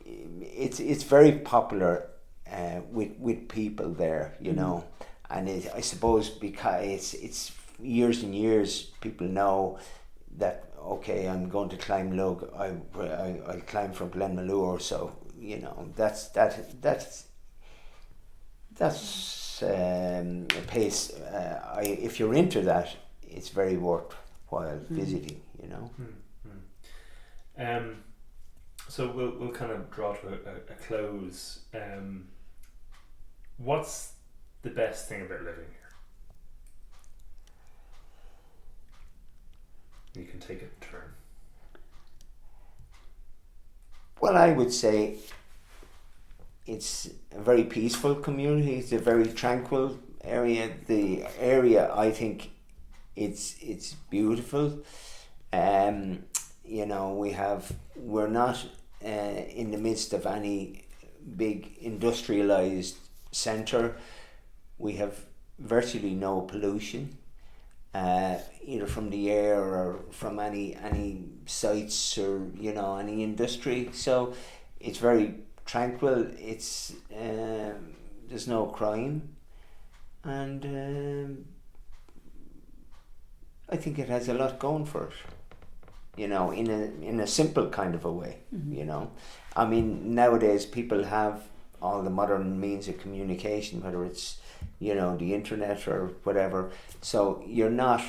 [SPEAKER 3] it's very popular with people there, and I suppose because it's years and years, people know that, okay, I'm going to climb Lug, I'll climb from Glenmalure, so that's a pace. If you're into that, it's very worthwhile visiting.
[SPEAKER 1] So we'll kind of draw to a close. What's the best thing about living here? You can take it in turn.
[SPEAKER 3] Well, I would say it's a very peaceful community. It's a very tranquil area. The area, I think, it's beautiful. We're not in the midst of any big industrialized centre. We have virtually no pollution, either from the air or from any sites or any industry. So it's very tranquil. It's there's no crime, and I think it has a lot going for it. You know, in a simple kind of a way. You know, I mean, nowadays people have all the modern means of communication, whether it's, you know, the internet or whatever. So you're not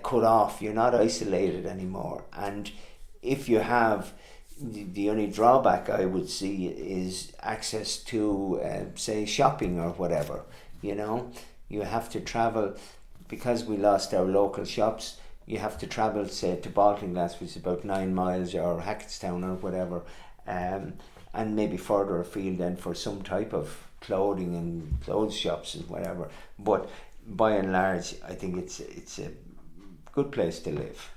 [SPEAKER 3] cut off. You're not isolated anymore. And if you have, the only drawback I would see is access to, say, shopping or whatever. You know, you have to travel, because we lost our local shops. You have to travel, say, to Baltinglass, which is about 9 miles, or Hackettstown or whatever, and maybe further afield then for some type of clothing and clothes shops and whatever. But by and large, I think it's a good place to live.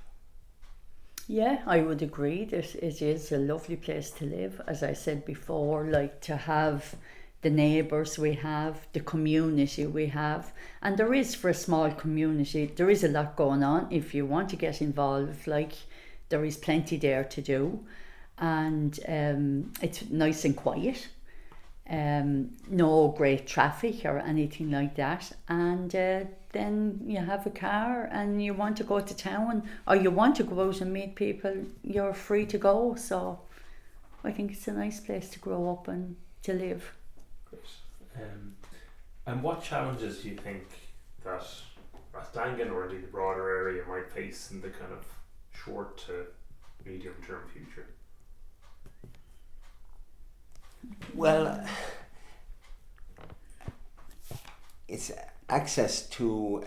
[SPEAKER 2] Yeah, I would agree that it is a lovely place to live. As I said before, like, to have the neighbours we have, the community we have, and there is, for a small community, there is a lot going on. If you want to get involved, like, there is plenty there to do, and it's nice and quiet, no great traffic or anything like that, and then you have a car and you want to go to town or you want to go out and meet people, you're free to go. So I think it's a nice place to grow up and to live.
[SPEAKER 1] And what challenges do you think that Rathdangan or indeed the broader area might face in the kind of short to medium term future?
[SPEAKER 3] Well, it's access to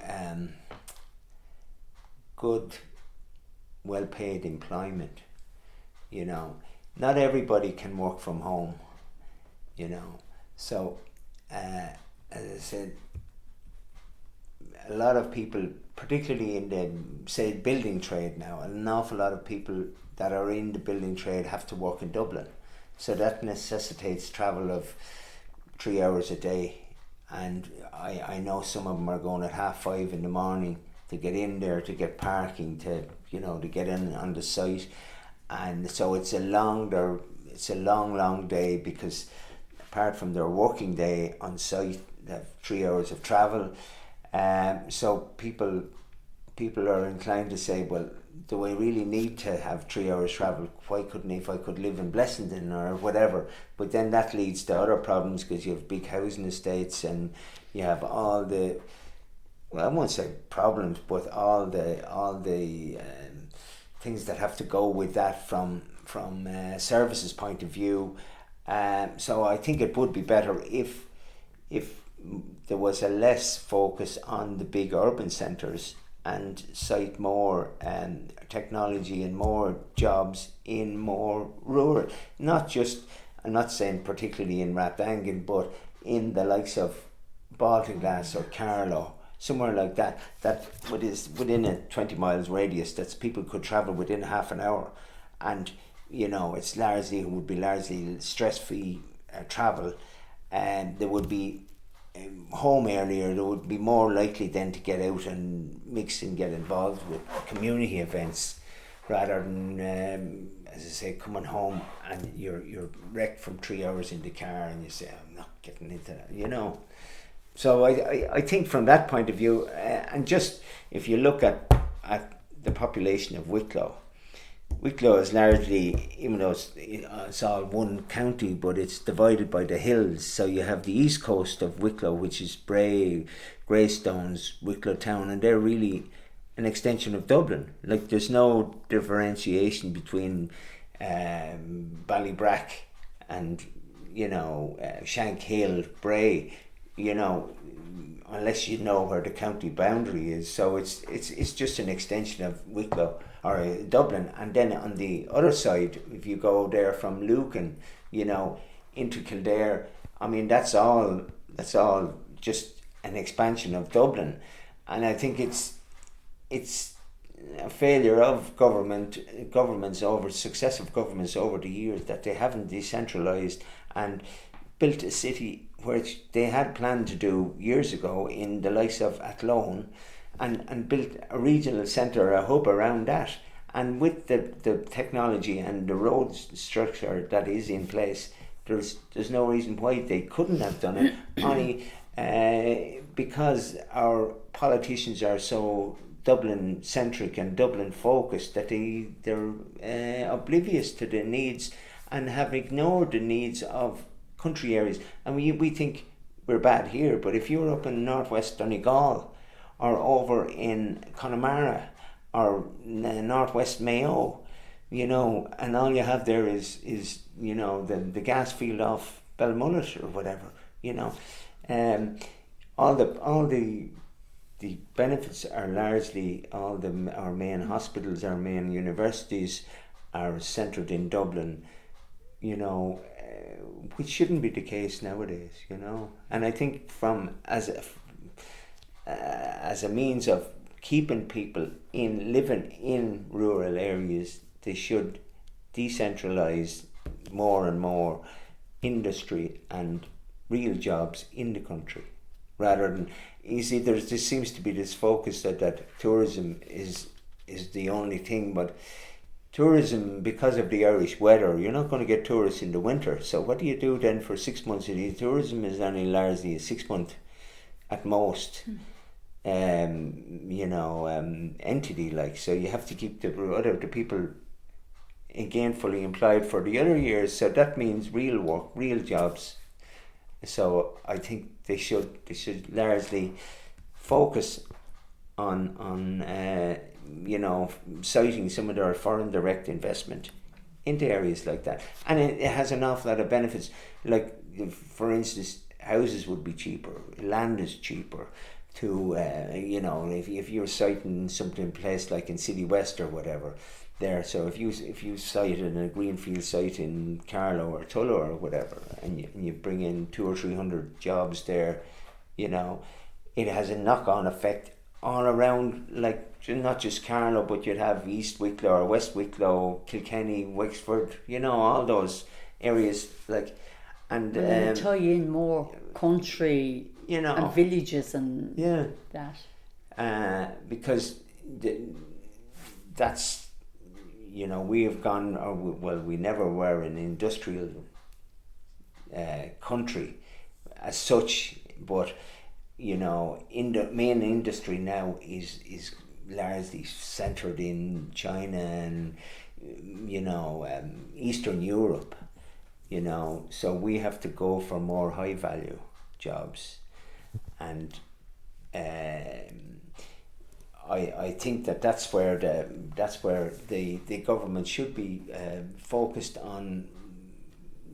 [SPEAKER 3] good, well-paid employment. You know, not everybody can work from home, you know. So, as I said, a lot of people, particularly in the, say, building trade now, an awful lot of people that are in the building trade have to work in Dublin. So that necessitates travel of 3 hours a day. And I know some of them are going at 5:30 in the morning to get in there, to get parking, to, you know, to get in on the site. And so it's a long day, because apart from their working day on site, they have 3 hours of travel. So people are inclined to say, well, do I really need to have 3 hours travel? Why couldn't, if I could live in Blessington or whatever? But then that leads to other problems, because you have big housing estates and you have all the, well, I won't say problems, but all the things that have to go with that from services point of view. So I think it would be better if there was a less focus on the big urban centres and cite more technology and more jobs in more rural. Not just, I'm not saying particularly in Rathdangan, but in the likes of Baltinglass or Carlow, somewhere like that, that is within a 20 miles radius, that people could travel within half an hour. And, you know, it would be largely stress-free travel, and there would be home earlier, they would be more likely then to get out and mix and get involved with community events, rather than, as I say, coming home and you're wrecked from 3 hours in the car and you say, I'm not getting into that, you know. So I think from that point of view, and just if you look at the population of Wicklow is largely, even though it's all one county, but it's divided by the hills. So you have the east coast of Wicklow, which is Bray, Greystones, Wicklow town, and they're really an extension of Dublin. Like, there's no differentiation between Ballybrack and, you know, Shankhill, Bray, you know, unless you know where the county boundary is. So it's just an extension of Wicklow or Dublin. And then on the other side, if you go there from Lucan, you know, into Kildare, I mean, that's all just an expansion of Dublin. And I think it's a failure of successive governments over the years, that they haven't decentralised and built a city, which they had planned to do years ago in the likes of Athlone, and built a regional centre, a hub around that. And with the technology and the road structure that is in place, there's no reason why they couldn't have done it, only because our politicians are so Dublin centric and Dublin focused, that they're oblivious to the needs and have ignored the needs of country areas. And we think we're bad here, but if you're up in northwest Donegal or over in Connemara or northwest Mayo, you know, and all you have there is you know, the gas field off Belmullet or whatever, you know, all the benefits are largely our main hospitals, our main universities are centred in Dublin, you know, which shouldn't be the case nowadays, you know. And I think as a means of keeping people living in rural areas, they should decentralise more and more industry and real jobs in the country, rather than, you see, there seems to be this focus that tourism is the only thing, but tourism, because of the Irish weather, you're not going to get tourists in the winter. So what do you do then for 6 months of the year? Tourism is only largely a 6 month at most, you know, entity, like. So you have to keep the people gainfully employed for the other years. So that means real work, real jobs. So I think they should largely focus on you know, citing some of their foreign direct investment into areas like that. And it has an awful lot of benefits. Like, for instance, houses would be cheaper, land is cheaper to, you know, if you're citing something place like in City West or whatever there. So if you cite in a greenfield site in Carlow or Tullow or whatever, and you bring in 200 or 300 jobs there, you know, it has a knock-on effect all around, like, not just Carlow, but you'd have East Wicklow or West Wicklow, Kilkenny, Wexford, you know, all those areas, like, and
[SPEAKER 2] tie in more country,
[SPEAKER 3] you know,
[SPEAKER 2] and villages and
[SPEAKER 3] that, because that's, you know, we have gone, or we never were an industrial country as such, but, you know, the main industry now is largely centred in China and, you know, Eastern Europe, you know. So we have to go for more high value jobs, and I think that's where the government should be focused on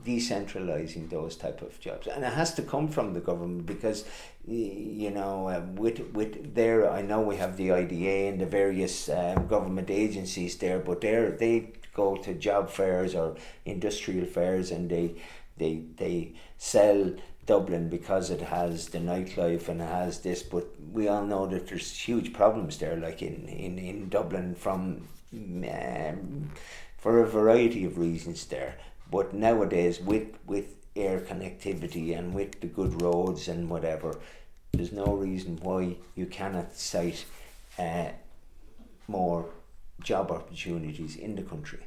[SPEAKER 3] decentralising those type of jobs, and it has to come from the government, because, you know, with there, I know we have the IDA and the various government agencies there, but they go to job fairs or industrial fairs, and they sell Dublin because it has the nightlife and it has this, but we all know that there's huge problems there, like in Dublin, from for a variety of reasons there. But nowadays, with air connectivity and with the good roads and whatever, there's no reason why you cannot cite more job opportunities in the country.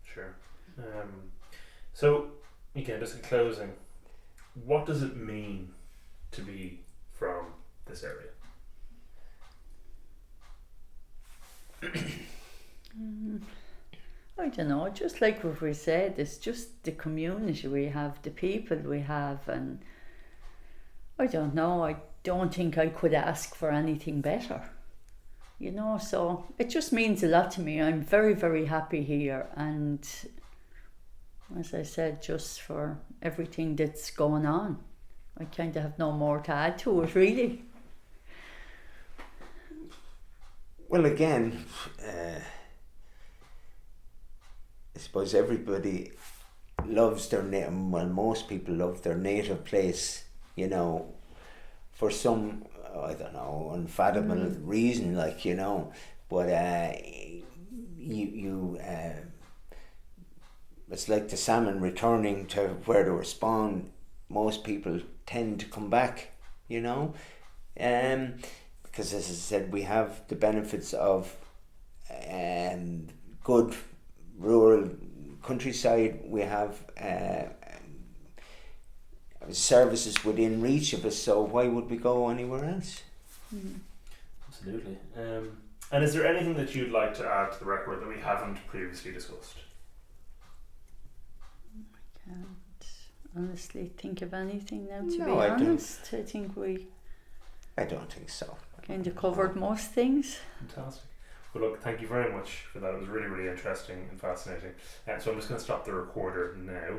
[SPEAKER 1] Sure. So, again, just in closing, what does it mean to be from this area?
[SPEAKER 2] I don't know, just like what we said, it's just the community we have, the people we have, and I don't know, I don't think I could ask for anything better, you know. So it just means a lot to me. I'm very, very happy here, and as I said, just for everything that's going on, I kind of have no more to add to it, really.
[SPEAKER 3] Well, again, I suppose everybody loves their most people love their native place, you know, for some, I don't know, unfathomable reason, like, you know, but it's like the salmon returning to where they were spawned. Most people tend to come back, you know, because, as I said, we have the benefits of good rural countryside. We have services within reach of us, so why would we go anywhere else?
[SPEAKER 1] Absolutely. And is there anything that you'd like to add to the record that we haven't previously discussed?
[SPEAKER 2] I can't honestly think of anything now, to
[SPEAKER 3] No,
[SPEAKER 2] be honest. I think we
[SPEAKER 3] I don't think so.
[SPEAKER 2] kind of covered most things.
[SPEAKER 1] Fantastic. Well, look, thank you very much for that. It was really, really interesting and fascinating. So I'm just going to stop the recorder now.